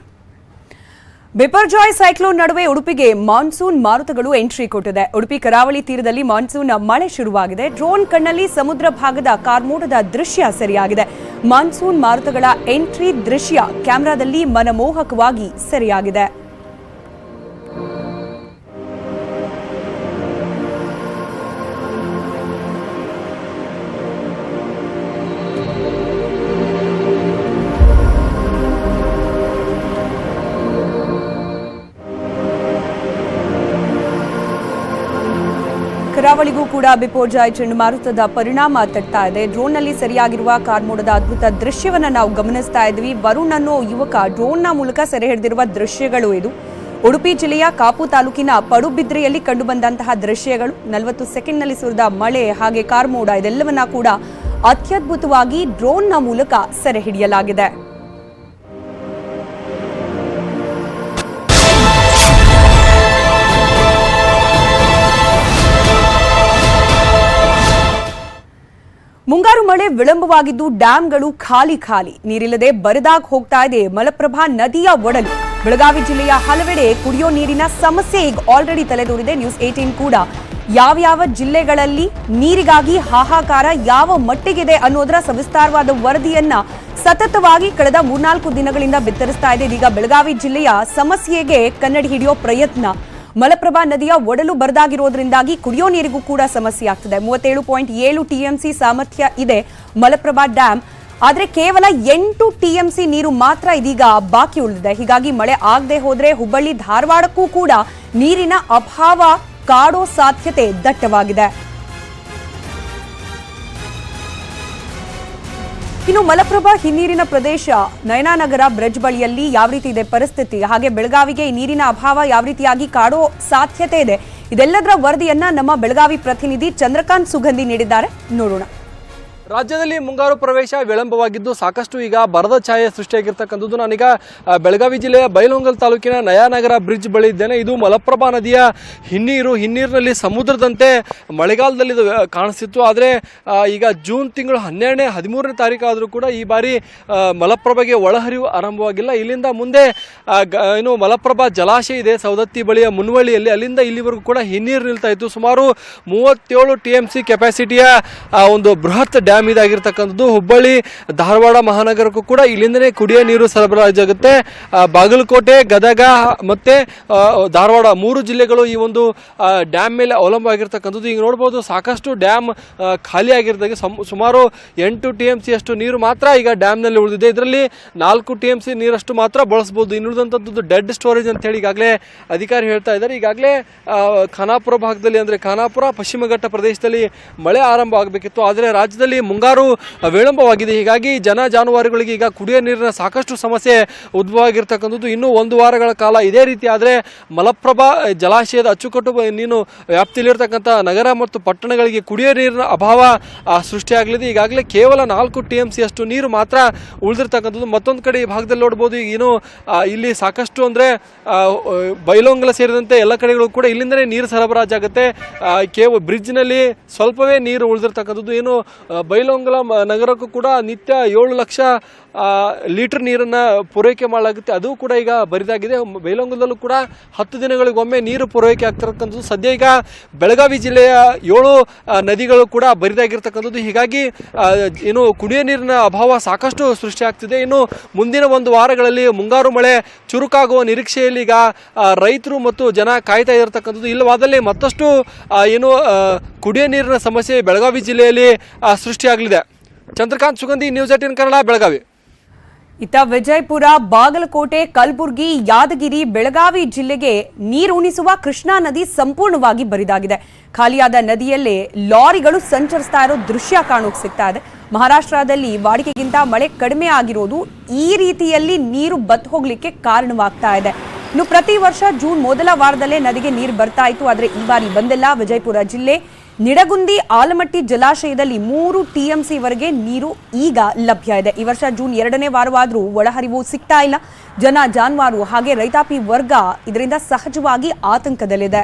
ಬಿಪರ್ಜಾಯ್ ಸೈಕ್ಲೋನ್ ನಡುವೆ ಉಡುಪಿಗೆ ಮಾನ್ಸೂನ್ ಮಾರುತಗಳು ಎಂಟ್ರಿ ಕೊಟ್ಟಿದೆ. ಉಡುಪಿ ಕರಾವಳಿ ತೀರದಲ್ಲಿ ಮಾನ್ಸೂನ್ ಮಳೆ ಶುರುವಾಗಿದೆ. ಡ್ರೋನ್ ಕಣ್ಣಲ್ಲಿ ಸಮುದ್ರ ಭಾಗದ ಕಾರ್ಮೋಡದ ದೃಶ್ಯ ಸೆರೆಯಾಗಿದೆ. ಮಾನ್ಸೂನ್ ಮಾರುತಗಳ ಎಂಟ್ರಿ ದೃಶ್ಯ ಕ್ಯಾಮೆರಾದಲ್ಲಿ ಮನಮೋಹಕವಾಗಿ ಸೆರೆಯಾಗಿದೆ. ಕರಾವಳಿಗೂ ಕೂಡ ಬಿಪರ್ಜಾಯ್ ಚಂಡಮಾರುತದ ಪರಿಣಾಮ ತಟ್ತಾ ಇದೆ. ಡ್ರೋನ್ನಲ್ಲಿ ಸೆರೆಯಾಗಿರುವ ಕಾರ್ಮೋಡದ ಅದ್ಭುತ ದೃಶ್ಯವನ್ನ ನಾವು ಗಮನಿಸ್ತಾ ಇದ್ವಿ. ವರುಣ್ ಅನ್ನೋ ಯುವಕ ಡ್ರೋನ್ನ ಮೂಲಕ ಸೆರೆ ಹಿಡಿದಿರುವ ದೃಶ್ಯಗಳು ಇದು. ಉಡುಪಿ ಜಿಲ್ಲೆಯ ಕಾಪು ತಾಲೂಕಿನ ಪಡುಬಿದ್ರೆಯಲ್ಲಿ ಕಂಡುಬಂದಂತಹ ದೃಶ್ಯಗಳು. 40 ಸೆಕೆಂಡ್ನಲ್ಲಿ ಸುರಿದ ಮಳೆ ಹಾಗೆ ಕಾರ್ಮೋಡ ಇದೆಲ್ಲವನ್ನ ಕೂಡ ಅತ್ಯದ್ಭುತವಾಗಿ ಡ್ರೋನ್ನ ಮೂಲಕ ಸೆರೆ ಹಿಡಿಯಲಾಗಿದೆ. ಮುಂಗಾರು ಮಳೆ ವಿಳಂಬವಾಗಿದ್ದು ಡ್ಯಾಂಗಳು ಖಾಲಿ ನೀರಿಲ್ಲದೆ ಬರದಾಗಿ ಹೋಗ್ತಾ ಇದೆ ಮಲಪ್ರಭಾ ನದಿಯ ಒಡಲು. ಬೆಳಗಾವಿ ಜಿಲ್ಲೆಯ ಹಲವೆಡೆ ಕುಡಿಯೋ ನೀರಿನ ಸಮಸ್ಯೆ ಈಗ ಆಲ್ರೆಡಿ ತಲೆದೋರಿದೆ. ನ್ಯೂಸ್ 18 ಕೂಡ ಯಾವ ಜಿಲ್ಲೆಗಳಲ್ಲಿ ನೀರಿಗಾಗಿ ಹಾಹಾಕಾರ ಯಾವ ಮಟ್ಟಿಗಿದೆ ಅನ್ನೋದರ ಸವಿಸ್ತಾರವಾದ ವರದಿಯನ್ನ ಸತತವಾಗಿ ಕಳೆದ 3-4 ದಿನಗಳಿಂದ ಬಿತ್ತರಿಸ್ತಾ ಇದೆ. ಇದೀಗ ಬೆಳಗಾವಿ ಜಿಲ್ಲೆಯ ಸಮಸ್ಯೆಗೆ ಕನ್ನಡಿ ಹಿಡಿಯೋ ಪ್ರಯತ್ನ. ಮಲಪ್ರಭಾ ನದಿಯ ಒಡಲು ಬರದಾಗಿರೋದ್ರಿಂದಾಗಿ ಕುಡಿಯೋ ನೀರಿಗೂ ಕೂಡ ಸಮಸ್ಯೆ ಆಗ್ತದೆ. 37.7 TMC ಸಾಮರ್ಥ್ಯ ಇದೆ ಮಲಪ್ರಭಾ ಡ್ಯಾಮ್. ಆದ್ರೆ ಕೇವಲ 8 TMC ನೀರು ಮಾತ್ರ ಇದೀಗ ಬಾಕಿ ಉಳಿದಿದೆ. ಹೀಗಾಗಿ ಮಳೆ ಆಗದೆ ಹೋದ್ರೆ ಹುಬ್ಬಳ್ಳಿ ಧಾರವಾಡಕ್ಕೂ ಕೂಡ ನೀರಿನ ಅಭಾವ ಕಾಡೋ ಸಾಧ್ಯತೆ ದಟ್ಟವಾಗಿದೆ. ಇನ್ನು ಮಲಪ್ರಭಾ ಹಿನ್ನೀರಿನ ಪ್ರದೇಶ ನಯನಾನಗರ ಬ್ರಿಡ್ಜ್ ಬಳಿಯಲ್ಲಿ ಯಾವ ರೀತಿ ಇದೆ ಪರಿಸ್ಥಿತಿ, ಹಾಗೆ ಬೆಳಗಾವಿಗೆ ಈ ನೀರಿನ ಅಭಾವ ಯಾವ ರೀತಿಯಾಗಿ ಕಾಡೋ ಸಾಧ್ಯತೆ ಇದೆ, ಇದೆಲ್ಲದರ ವರದಿಯನ್ನ ನಮ್ಮ ಬೆಳಗಾವಿ ಪ್ರತಿನಿಧಿ ಚಂದ್ರಕಾಂತ್ ಸುಗಂಧಿ ನೀಡಿದ್ದಾರೆ. ನೋಡೋಣ. ರಾಜ್ಯದಲ್ಲಿ ಮುಂಗಾರು ಪ್ರವೇಶ ವಿಳಂಬವಾಗಿದ್ದು ಸಾಕಷ್ಟು ಈಗ ಬರದ ಛಾಯೆ ಸೃಷ್ಟಿಯಾಗಿರ್ತಕ್ಕಂಥದ್ದು. ನಾನೀಗ ಬೆಳಗಾವಿ ಜಿಲ್ಲೆಯ ಬೈಲಹೊಂಗಲ ತಾಲೂಕಿನ ನಯಾನಗರ ಬ್ರಿಡ್ಜ್ ಬಳಿ ಇದ್ದೇನೆ. ಇದು ಮಲಪ್ರಭಾ ನದಿಯ ಹಿನ್ನೀರಿನಲ್ಲಿ ಸಮುದ್ರದಂತೆ ಮಳೆಗಾಲದಲ್ಲಿ ಇದು ಕಾಣಿಸ್ತಿತ್ತು. ಆದರೆ ಈಗ ಜೂನ್ ತಿಂಗಳು 12ನೇ 13ನೇ ತಾರೀಕು ಆದರೂ ಕೂಡ ಈ ಬಾರಿ ಮಲಪ್ರಭೆಗೆ ಒಳಹರಿವು ಆರಂಭವಾಗಿಲ್ಲ. ಇಲ್ಲಿಂದ ಮುಂದೆ ಏನು ಮಲಪ್ರಭಾ ಜಲಾಶಯ ಇದೆ ಸವದತ್ತಿ ಬಳಿಯ ಮುನ್ವಳ್ಳಿಯಲ್ಲಿ, ಅಲ್ಲಿಂದ ಇಲ್ಲಿವರೆಗೂ ಕೂಡ ಹಿನ್ನೀರು ನಿಲ್ತಾ ಇತ್ತು. ಸುಮಾರು 37 TMC ಕೆಪಾಸಿಟಿಯ ಒಂದು ಬೃಹತ್ ಡ್ಯಾಮ್ ಇದಾಗಿರ್ತಕ್ಕಂಥದ್ದು. ಹುಬ್ಬಳ್ಳಿ ಧಾರವಾಡ ಮಹಾನಗರಕ್ಕೂ ಕೂಡ ಇಲ್ಲಿಂದನೇ ಕುಡಿಯೋ ನೀರು ಸರಬರಾಜಾಗುತ್ತೆ. ಬಾಗಲಕೋಟೆ, ಗದಗ ಮತ್ತೆ ಧಾರವಾಡ 3 ಜಿಲ್ಲೆಗಳು ಈ ಒಂದು ಡ್ಯಾಮ್ ಮೇಲೆ ಅವಲಂಬವಾಗಿರ್ತಕ್ಕಂಥದ್ದು. ಈಗ ನೋಡ್ಬೋದು ಸಾಕಷ್ಟು ಡ್ಯಾಮ್ ಖಾಲಿ ಆಗಿರ್ತದೆ. ಸುಮಾರು 8 TMC ಅಷ್ಟು ನೀರು ಮಾತ್ರ ಈಗ ಡ್ಯಾಮ್ನಲ್ಲಿ ಉಳಿದಿದೆ. ಇದರಲ್ಲಿ 4 TMC ನೀರಷ್ಟು ಮಾತ್ರ ಬಳಸ್ಬೋದು. ಇನ್ನುಳಿದಂಥದ್ದು ಡೆಡ್ ಸ್ಟೋರೇಜ್ ಅಂತ ಹೇಳಿ ಈಗಾಗಲೇ ಅಧಿಕಾರಿ ಹೇಳ್ತಾ ಇದ್ದಾರೆ. ಈಗಾಗಲೇ ಖಾನಾಪುರ ಭಾಗದಲ್ಲಿ ಅಂದರೆ ಖಾನಾಪುರ ಪಶ್ಚಿಮ ಘಟ್ಟ ಪ್ರದೇಶದಲ್ಲಿ ಮಳೆ ಆರಂಭ ಆಗಬೇಕಿತ್ತು. ಆದರೆ ರಾಜ್ಯದಲ್ಲಿ ಮುಂಗಾರು ವಿಳಂಬವಾಗಿದೆ. ಹೀಗಾಗಿ ಜನ ಜಾನುವಾರುಗಳಿಗೆ ಈಗ ಕುಡಿಯೋ ನೀರಿನ ಸಾಕಷ್ಟು ಸಮಸ್ಯೆ ಉದ್ಭವ ಆಗಿರ್ತಕ್ಕಂಥದ್ದು. ಇನ್ನೂ 1 ವಾರಗಳ ಕಾಲ ಇದೇ ರೀತಿ ಆದರೆ ಮಲಪ್ರಭಾ ಜಲಾಶಯದ ಅಚ್ಚುಕಟ್ಟು ನೀನು ವ್ಯಾಪ್ತಿಯಲ್ಲಿರ್ತಕ್ಕಂಥ ನಗರ ಮತ್ತು ಪಟ್ಟಣಗಳಿಗೆ ಕುಡಿಯೋ ನೀರಿನ ಅಭಾವ ಸೃಷ್ಟಿಯಾಗಲಿದೆ. ಈಗಾಗಲೇ ಕೇವಲ 4 TMC ಅಷ್ಟು ನೀರು ಮಾತ್ರ ಉಳಿದಿರ್ತಕ್ಕಂಥದ್ದು. ಮತ್ತೊಂದು ಕಡೆ ಈ ಭಾಗದಲ್ಲಿ ನೋಡ್ಬೋದು ಏನು ಇಲ್ಲಿ ಸಾಕಷ್ಟು ಅಂದರೆ ಬೈಲಹೊಂಗಲ ಸೇರಿದಂತೆ ಎಲ್ಲ ಕಡೆಗಳು ಕೂಡ ಇಲ್ಲಿಂದಲೇ ನೀರು ಸರಬರಾಜಾಗುತ್ತೆ. ಬ್ರಿಡ್ಜ್ನಲ್ಲಿ ಸ್ವಲ್ಪವೇ ನೀರು ಉಳಿದಿರ್ತಕ್ಕಂಥದ್ದು. ಏನು ಬೈಲಹೊಂಗಲ ನಗರಕ್ಕೂ ಕೂಡ ನಿತ್ಯ 7 ಲಕ್ಷ ಲೀಟರ್ ನೀರನ್ನು ಪೂರೈಕೆ ಮಾಡಲಾಗುತ್ತೆ. ಅದು ಕೂಡ ಈಗ ಬರಿದಾಗಿದೆ. ಬೈಲಹೊಂಗಲದಲ್ಲೂ ಕೂಡ 10 ದಿನಗಳಿಗೊಮ್ಮೆ ನೀರು ಪೂರೈಕೆ ಆಗ್ತಿರ್ತಕ್ಕಂಥದ್ದು. ಸದ್ಯ ಈಗ ಬೆಳಗಾವಿ ಜಿಲ್ಲೆಯ 7 ನದಿಗಳು ಕೂಡ ಬರಿದಾಗಿರ್ತಕ್ಕಂಥದ್ದು. ಹೀಗಾಗಿ ಏನು ಕುಡಿಯೋ ನೀರಿನ ಅಭಾವ ಸಾಕಷ್ಟು ಸೃಷ್ಟಿಯಾಗ್ತಿದೆ. ಇನ್ನು ಮುಂದಿನ 1 ವಾರಗಳಲ್ಲಿ ಮುಂಗಾರು ಮಳೆ ಚುರುಕಾಗುವ ನಿರೀಕ್ಷೆಯಲ್ಲಿ ಈಗ ರೈತರು ಮತ್ತು ಜನ ಕಾಯ್ತಾ ಇರತಕ್ಕಂಥದ್ದು. ಇಲ್ಲವಾದಲ್ಲಿ ಮತ್ತಷ್ಟು ಏನು ಕುಡಿಯೋ ನೀರಿನ ಸಮಸ್ಯೆ ಬೆಳಗಾವಿ ಜಿಲ್ಲೆಯಲ್ಲಿ ಸೃಷ್ಟಿಯಾಗಲಿದೆ. ಚಂದ್ರಕಾಂತ್ ಸುಗಂಧಿ, ನ್ಯೂಸ್ 18 ಕನ್ನಡ, ಬೆಳಗಾವಿ. ಇತ್ತ ವಿಜಯಪುರ, ಬಾಗಲಕೋಟೆ, ಕಲಬುರಗಿ, ಯಾದಗಿರಿ, ಬೆಳಗಾವಿ ಜಿಲ್ಲೆಗೆ ನೀರುಣಿಸುವ ಕೃಷ್ಣಾ ನದಿ ಸಂಪೂರ್ಣವಾಗಿ ಬರಿದಾಗಿದೆ. ಖಾಲಿಯಾದ ನದಿಯಲ್ಲೇ ಲಾರಿಗಳು ಸಂಚರಿಸ್ತಾ ಇರೋ ದೃಶ್ಯ ಕಾಣೋಕೆ ಸಿಗ್ತಾ ಇದೆ. ಮಹಾರಾಷ್ಟ್ರದಲ್ಲಿ ವಾಡಿಕೆಗಿಂತ ಮಳೆ ಕಡಿಮೆ ಆಗಿರೋದು ಈ ರೀತಿಯಲ್ಲಿ ನೀರು ಬತ್ತು ಹೋಗ್ಲಿಕ್ಕೆ ಕಾರಣವಾಗ್ತಾ ಇದೆ. ಇನ್ನು ಪ್ರತಿ ವರ್ಷ ಜೂನ್ ಮೊದಲ ವಾರದಲ್ಲೇ ನದಿಗೆ ನೀರು ಬರ್ತಾ ಇತ್ತು, ಆದರೆ ಈ ಬಾರಿ ಬಂದಿಲ್ಲ. ವಿಜಯಪುರ ಜಿಲ್ಲೆ ನಿಡಗುಂದಿ, ಆಲಮಟ್ಟಿ ಜಲಾಶಯದಲ್ಲಿ 3 TMC ವರೆಗೆ ನೀರು ಈಗ ಲಭ್ಯ ಇದೆ. ಈ ವರ್ಷ ಜೂನ್ 2ನೇ ವಾರವಾದರೂ ಒಳಹರಿವು ಸಿಗ್ತಾ ಇಲ್ಲ. ಜನ ಜಾನುವಾರು ಹಾಗೆ ರೈತಾಪಿ ವರ್ಗ ಇದರಿಂದ ಸಹಜವಾಗಿ ಆತಂಕದಲ್ಲಿದೆ.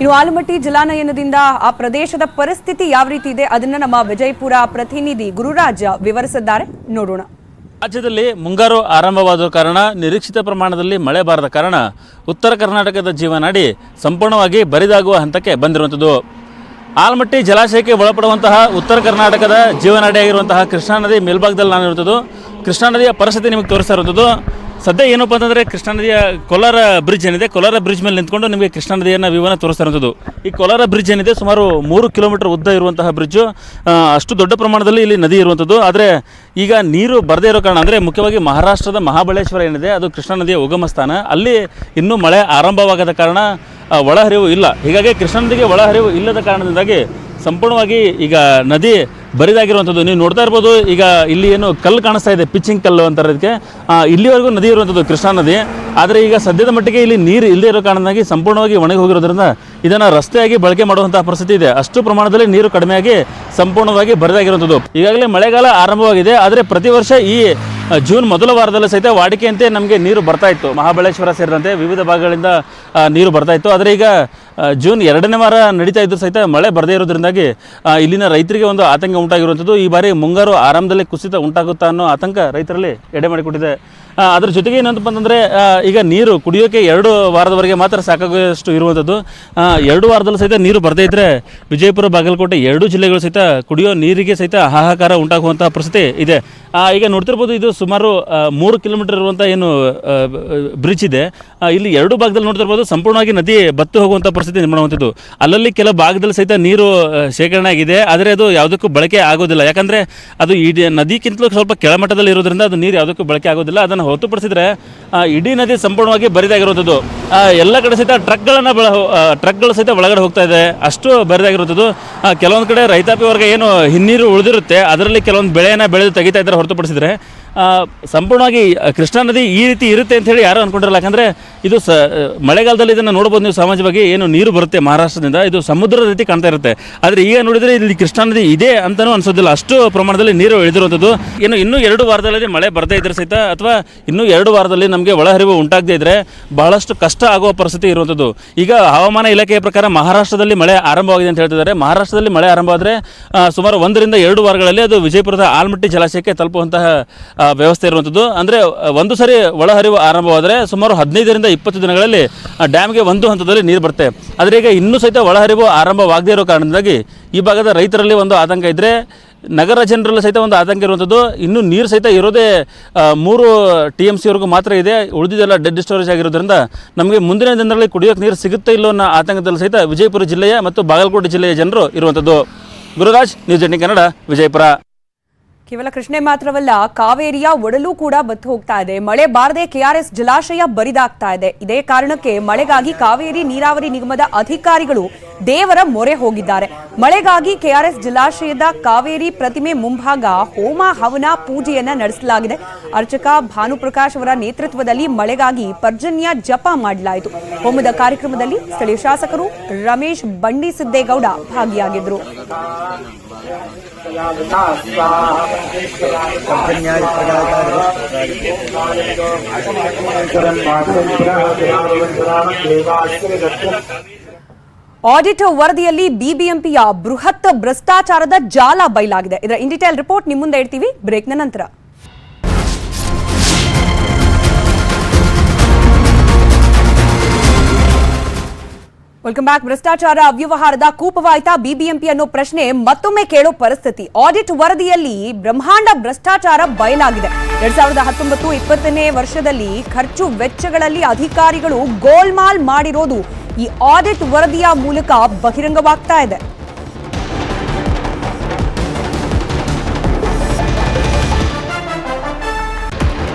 ಇನ್ನು ಆಲಮಟ್ಟಿ ಜಲಾನಯನದಿಂದ ಆ ಪ್ರದೇಶದ ಪರಿಸ್ಥಿತಿ ಯಾವ ರೀತಿ ಇದೆ ಅದನ್ನ ನಮ್ಮ ವಿಜಯಪುರ ಪ್ರತಿನಿಧಿ ಗುರುರಾಜ್ ವಿವರಿಸಿದ್ದಾರೆ, ನೋಡೋಣ. ರಾಜ್ಯದಲ್ಲಿ ಮುಂಗಾರು ಆರಂಭವಾದ ಕಾರಣ ನಿರೀಕ್ಷಿತ ಪ್ರಮಾಣದಲ್ಲಿ ಮಳೆ ಬಾರದ ಕಾರಣ ಉತ್ತರ ಕರ್ನಾಟಕದ ಜೀವನಾಡಿ ಸಂಪೂರ್ಣವಾಗಿ ಬರಿದಾಗುವ ಹಂತಕ್ಕೆ ಬಂದಿರುವಂಥದ್ದು. ಆಲಮಟ್ಟಿ ಜಲಾಶಯಕ್ಕೆ ಒಳಪಡುವಂತಹ ಉತ್ತರ ಕರ್ನಾಟಕದ ಜೀವನಾಡಿಯಾಗಿರುವಂತಹ ಕೃಷ್ಣಾ ನದಿ ಮೇಲ್ಭಾಗದಲ್ಲಿ ನಾನಿರುವಂಥದ್ದು. ಕೃಷ್ಣಾ ನದಿಯ ಪರಿಸ್ಥಿತಿ ನಿಮಗೆ ತೋರಿಸ್ತಾ ಇರುವಂಥದ್ದು. ಸದ್ಯ ಏನಪ್ಪ ಅಂತಂದರೆ ಕೃಷ್ಣಾ ನದಿಯ ಕೋಲಾರ ಬ್ರಿಡ್ಜ್ ಏನಿದೆ, ಕೋಲಾರ ಬ್ರಿಡ್ಜ್ ಮೇಲೆ ನಿಂತ್ಕೊಂಡು ನಿಮಗೆ ಕೃಷ್ಣಾ ನದಿಯನ್ನು ವಿವನ ತೋರಿಸ್ತಾ ಇರುವಂಥದ್ದು. ಈ ಕೋಲಾರ ಬ್ರಿಡ್ಜ್ ಏನಿದೆ ಸುಮಾರು 3 ಕಿಲೋಮೀಟರ್ ಉದ್ದ ಇರುವಂತಹ ಬ್ರಿಡ್ಜು. ಅಷ್ಟು ದೊಡ್ಡ ಪ್ರಮಾಣದಲ್ಲಿ ಇಲ್ಲಿ ನದಿ ಇರುವಂಥದ್ದು. ಆದರೆ ಈಗ ನೀರು ಬರದೇ ಇರೋ ಕಾರಣ ಅಂದರೆ ಮುಖ್ಯವಾಗಿ ಮಹಾರಾಷ್ಟ್ರದ ಮಹಾಬಳೇಶ್ವರ ಏನಿದೆ ಅದು ಕೃಷ್ಣಾ ನದಿಯ ಉಗಮ ಸ್ಥಾನ, ಅಲ್ಲಿ ಇನ್ನೂ ಮಳೆ ಆರಂಭವಾಗದ ಕಾರಣ ಒಳಹರಿವು ಇಲ್ಲ. ಹೀಗಾಗಿ ಕೃಷ್ಣಾ ನದಿಗೆ ಒಳಹರಿವು ಇಲ್ಲದ ಕಾರಣದಿಂದಾಗಿ ಸಂಪೂರ್ಣವಾಗಿ ಈಗ ನದಿ ಬರಿದಾಗಿರುವಂಥದ್ದು. ನೀವು ನೋಡ್ತಾ ಇರ್ಬೋದು. ಈಗ ಇಲ್ಲಿ ಏನು ಕಲ್ಲು ಕಾಣಿಸ್ತಾ ಇದೆ, ಪಿಚ್ಚಿಂಗ್ ಕಲ್ಲು ಅಂತಾರೆ ಇದಕ್ಕೆ. ಇಲ್ಲಿವರೆಗೂ ನದಿ ಇರುವಂಥದ್ದು ಕೃಷ್ಣಾ ನದಿ. ಆದರೆ ಈಗ ಸದ್ಯದ ಮಟ್ಟಿಗೆ ಇಲ್ಲಿ ನೀರು ಇಲ್ಲದೇ ಇರೋ ಕಾರಣವಾಗಿ ಸಂಪೂರ್ಣವಾಗಿ ಒಣಗಿ ಹೋಗಿರೋದ್ರಿಂದ ಇದನ್ನು ರಸ್ತೆಯಾಗಿ ಬಳಕೆ ಮಾಡುವಂತಹ ಪರಿಸ್ಥಿತಿ ಇದೆ. ಅಷ್ಟು ಪ್ರಮಾಣದಲ್ಲಿ ನೀರು ಕಡಿಮೆಯಾಗಿ ಸಂಪೂರ್ಣವಾಗಿ ಬರಿದಾಗಿರುವಂಥದ್ದು. ಈಗಾಗಲೇ ಮಳೆಗಾಲ ಆರಂಭವಾಗಿದೆ. ಆದರೆ ಪ್ರತಿ ವರ್ಷ ಈ ಜೂನ್ ಮೊದಲ ವಾರದಲ್ಲಿ ಸಹಿತ ವಾಡಿಕೆಯಂತೆ ನಮಗೆ ನೀರು ಬರ್ತಾ ಇತ್ತು. ಮಹಾಬಳೇಶ್ವರ ಸೇರಿದಂತೆ ವಿವಿಧ ಭಾಗಗಳಿಂದ ನೀರು ಬರ್ತಾ ಇತ್ತು. ಆದರೆ ಈಗ ಜೂನ್ 2ನೇ ವಾರ ನಡೀತಾ ಇದ್ದು ಸಹಿತ ಮಳೆ ಬರದೇ ಇರೋದ್ರಿಂದಾಗಿ ಇಲ್ಲಿನ ರೈತರಿಗೆ ಒಂದು ಆತಂಕ ಉಂಟಾಗಿರುವಂಥದ್ದು. ಈ ಬಾರಿ ಮುಂಗಾರು ಆರಂಭದಲ್ಲಿ ಕುಸಿತ ಉಂಟಾಗುತ್ತಾ ಅನ್ನೋ ಆತಂಕ ರೈತರಲ್ಲಿ ಎಡೆ ಮಾಡಿಕೊಟ್ಟಿದೆ. ಅದ್ರ ಜೊತೆಗೆ ಏನಂತಪ್ಪ ಅಂತಂದರೆ ಈಗ ನೀರು ಕುಡಿಯೋಕ್ಕೆ 2 ವಾರದವರೆಗೆ ಮಾತ್ರ ಸಾಕಾಗುವಷ್ಟು ಇರುವಂಥದ್ದು. 2 ವಾರದಲ್ಲಿ ಸಹಿತ ನೀರು ಬರದೇ ಇದ್ದರೆ ವಿಜಯಪುರ, ಬಾಗಲಕೋಟೆ 2 ಜಿಲ್ಲೆಗಳು ಸಹಿತ ಕುಡಿಯೋ ನೀರಿಗೆ ಸಹಿತ ಹಾಹಾಕಾರ ಉಂಟಾಗುವಂಥ ಪರಿಸ್ಥಿತಿ ಇದೆ. ಈಗ ನೋಡ್ತಿರ್ಬೋದು, ಇದು ಸುಮಾರು 3 ಕಿಲೋಮೀಟರ್ ಇರುವಂಥ ಏನು ಬ್ರಿಡ್ಜ್ ಇದೆ, ಇಲ್ಲಿ 2 ಭಾಗದಲ್ಲಿ ನೋಡ್ತಿರ್ಬೋದು ಸಂಪೂರ್ಣವಾಗಿ ನದಿ ಬತ್ತು ಹೋಗುವಂಥ ಪರಿಸ್ಥಿತಿ ನಿರ್ಮಾಣವಂಥದ್ದು. ಅಲ್ಲಲ್ಲಿ ಕೆಲ ಭಾಗದಲ್ಲಿ ಸಹಿತ ನೀರು ಶೇಖರಣೆ ಆಗಿದೆ, ಆದರೆ ಅದು ಯಾವುದಕ್ಕೂ ಬಳಕೆ ಆಗೋದಿಲ್ಲ. ಯಾಕಂದರೆ ಅದು ಇಡೀ ನದಿಗಿಂತಲೂ ಸ್ವಲ್ಪ ಕೆಳಮಟ್ಟದಲ್ಲಿ ಇರೋದ್ರಿಂದ ಅದು ನೀರು ಯಾವುದಕ್ಕೂ ಬಳಕೆ ಆಗೋದಿಲ್ಲ. ಅದನ್ನು ಹೊರತುಪಡಿಸಿದ್ರೆ ಇಡೀ ನದಿ ಸಂಪೂರ್ಣವಾಗಿ ಬರಿದಾಗಿರುವಂಥದ್ದು. ಎಲ್ಲ ಕಡೆ ಸಹಿತ ಟ್ರಕ್ಗಳು ಸಹಿತ ಒಳಗಡೆ ಹೋಗ್ತಾ ಇದೆ, ಅಷ್ಟು ಬರಿದಾಗಿರುವಂಥದ್ದು. ಕೆಲವೊಂದು ಕಡೆ ರೈತಾಪಿ ವರ್ಗ ಏನು ಹಿನ್ನೀರು ಉಳಿದಿರುತ್ತೆ ಅದರಲ್ಲಿ ಕೆಲವೊಂದು ಬೆಳೆಯನ್ನು ಬೆಳೆದು ತೆಗಿತಾ ಇದ್ದಾರೆ. ಹೊರತುಪಡಿಸಿದ್ರೆ ಸಂಪೂರ್ಣವಾಗಿ ಕೃಷ್ಣಾ ನದಿ ಈ ರೀತಿ ಇರುತ್ತೆ ಅಂತ ಹೇಳಿ ಯಾರು ಅಂದ್ಕೊಂಡಿರಲ್ಲ. ಯಾಕಂದರೆ ಇದು ಮಳೆಗಾಲದಲ್ಲಿ ಇದನ್ನು ನೋಡ್ಬೋದು ನೀವು ಸಮಾಜವಾಗಿ, ಏನು ನೀರು ಬರುತ್ತೆ ಮಹಾರಾಷ್ಟ್ರದಿಂದ, ಇದು ಸಮುದ್ರದ ರೀತಿ ಕಾಣ್ತಾ ಇರುತ್ತೆ. ಆದರೆ ಈಗ ನೋಡಿದರೆ ಇಲ್ಲಿ ಕೃಷ್ಣಾ ನದಿ ಇದೆ ಅಂತಲೂ ಅನ್ಸೋದಿಲ್ಲ, ಅಷ್ಟು ಪ್ರಮಾಣದಲ್ಲಿ ನೀರು ಇಳಿದಿರುವಂಥದ್ದು. ಇನ್ನೂ 2 ವಾರದಲ್ಲಿ ಮಳೆ ಬರದೇ ಇದ್ರೆ ಸಹಿತ, ಅಥವಾ ಇನ್ನೂ 2 ವಾರದಲ್ಲಿ ನಮಗೆ ಒಳಹರಿವು ಉಂಟಾಗದೇ ಇದ್ದರೆ ಬಹಳಷ್ಟು ಕಷ್ಟ ಆಗುವ ಪರಿಸ್ಥಿತಿ ಇರುವಂಥದ್ದು. ಈಗ ಹವಾಮಾನ ಇಲಾಖೆಯ ಪ್ರಕಾರ ಮಹಾರಾಷ್ಟ್ರದಲ್ಲಿ ಮಳೆ ಆರಂಭವಾಗಿದೆ ಅಂತ ಹೇಳ್ತಿದ್ದಾರೆ. ಮಹಾರಾಷ್ಟ್ರದಲ್ಲಿ ಮಳೆ ಆರಂಭ ಆದರೆ ಸುಮಾರು 1 ರಿಂದ 2 ವಾರಗಳಲ್ಲಿ ಅದು ವಿಜಯಪುರದ ಆಲ್ಮಟ್ಟಿ ಜಲಾಶಯಕ್ಕೆ ತಲುಪುವಂತಹ ವ್ಯವಸ್ಥೆ ಇರುವಂಥದ್ದು. ಅಂದರೆ ಒಂದು ಸರಿ ಒಳಹರಿವು ಆರಂಭವಾದರೆ ಸುಮಾರು 15 ರಿಂದ 20 ದಿನಗಳಲ್ಲಿ ಡ್ಯಾಮ್ಗೆ ಒಂದು ಹಂತದಲ್ಲಿ ನೀರು ಬರುತ್ತೆ. ಆದರೆ ಈಗ ಇನ್ನೂ ಸಹಿತ ಒಳಹರಿವು ಆರಂಭವಾಗದೇ ಇರೋ ಕಾರಣದಿಂದಾಗಿ ಈ ಭಾಗದ ರೈತರಲ್ಲಿ ಒಂದು ಆತಂಕ ಇದ್ದರೆ, ನಗರ ಜನರಲ್ಲೂ ಸಹಿತ ಒಂದು ಆತಂಕ ಇರುವಂಥದ್ದು. ಇನ್ನೂ ನೀರು ಸಹಿತ ಇರೋದೇ 3 TMCವರೆಗೂ ಮಾತ್ರ ಇದೆ, ಉಳಿದಿದ್ದೆಲ್ಲ ಡೆಡ್ ಸ್ಟೋರೇಜ್ ಆಗಿರೋದ್ರಿಂದ ನಮಗೆ ಮುಂದಿನ ದಿನಗಳಲ್ಲಿ ಕುಡಿಯೋಕೆ ನೀರು ಸಿಗುತ್ತೆ ಇಲ್ಲೋ ಅನ್ನೋ ಆತಂಕದಲ್ಲಿ ಸಹಿತ ವಿಜಯಪುರ ಜಿಲ್ಲೆಯ ಮತ್ತು ಬಾಗಲಕೋಟೆ ಜಿಲ್ಲೆಯ ಜನರು ಇರುವಂಥದ್ದು. ಗುರುರಾಜ್, ನ್ಯೂಸ್ 18 ಕನ್ನಡ, ವಿಜಯಪುರ. ಕೇವಲ ಕೃಷ್ಣೆ ಮಾತ್ರವಲ್ಲ, ಕಾವೇರಿಯ ಒಡಲು ಕೂಡ ಬತ್ತು ಹೋಗ್ತಾ ಇದೆ. ಮಳೆ ಬಾರದೆ KRS ಜಲಾಶಯ ಬರಿದಾಗ್ತಾ ಇದೆ. ಇದೇ ಕಾರಣಕ್ಕೆ ಮಳೆಗಾಗಿ ಕಾವೇರಿ ನೀರಾವರಿ ನಿಗಮದ ಅಧಿಕಾರಿಗಳು ದೇವರ ಮೊರೆ ಹೋಗಿದ್ದಾರೆ. ಮಳೆಗಾಗಿ KRS ಜಲಾಶಯದ ಕಾವೇರಿ ಪ್ರತಿಮೆ ಮುಂಭಾಗ ಹೋಮ ಹವನ ಪೂಜೆಯನ್ನ ನಡೆಸಲಾಗಿದೆ. ಅರ್ಚಕ ಭಾನುಪ್ರಕಾಶ್ ಅವರ ನೇತೃತ್ವದಲ್ಲಿ ಮಳೆಗಾಗಿ ಪರ್ಜನ್ಯ ಜಪ ಮಾಡಲಾಯಿತು. ಹೋಮದ ಕಾರ್ಯಕ್ರಮದಲ್ಲಿ ಸ್ಥಳೀಯ ಶಾಸಕರು ರಮೇಶ್ ಬಂಡಿಸಿದ್ದೇಗೌಡ ಭಾಗಿಯಾಗಿದ್ದರು. ಆಡಿಟ್ ವರದಿಯಲ್ಲಿ ಬಿಬಿಎಂಪಿಯ ಬೃಹತ್ ಭ್ರಷ್ಟಾಚಾರದ ಜಾಲ ಬಯಲಾಗಿದೆ. ಇದರ ಇನ್ ಡೀಟೇಲ್ ರಿಪೋರ್ಟ್ ನಿಮ್ಮ ಮುಂದೆ ಇಡ್ತೀವಿ ಬ್ರೇಕ್ನ ನಂತರ. Welcome back. ಭ್ರಷ್ಟಾಚಾರ ಅವ್ಯವಹಾರದ ಕೂಪವಾಯ್ತಾ ಬಿಬಿಎಂಪಿ ಅನ್ನೋ ಪ್ರಶ್ನೆ ಮತ್ತೊಮ್ಮೆ ಕೇಳೋ ಪರಿಸ್ಥಿತಿ. ಆಡಿಟ್ ವರದಿಯಲ್ಲಿ ಬ್ರಹ್ಮಾಂಡ ಭ್ರಷ್ಟಾಚಾರ ಬಯಲಾಗಿದೆ. 2019-20ನೇ ವರ್ಷದಲ್ಲಿ ಖರ್ಚು ವೆಚ್ಚಗಳಲ್ಲಿ ಅಧಿಕಾರಿಗಳು ಗೋಲ್ಮಾಲ್ ಮಾಡಿರೋದು ಈ ಆಡಿಟ್ ವರದಿಯ ಮೂಲಕ ಬಹಿರಂಗವಾಗ್ತಾ ಇದೆ.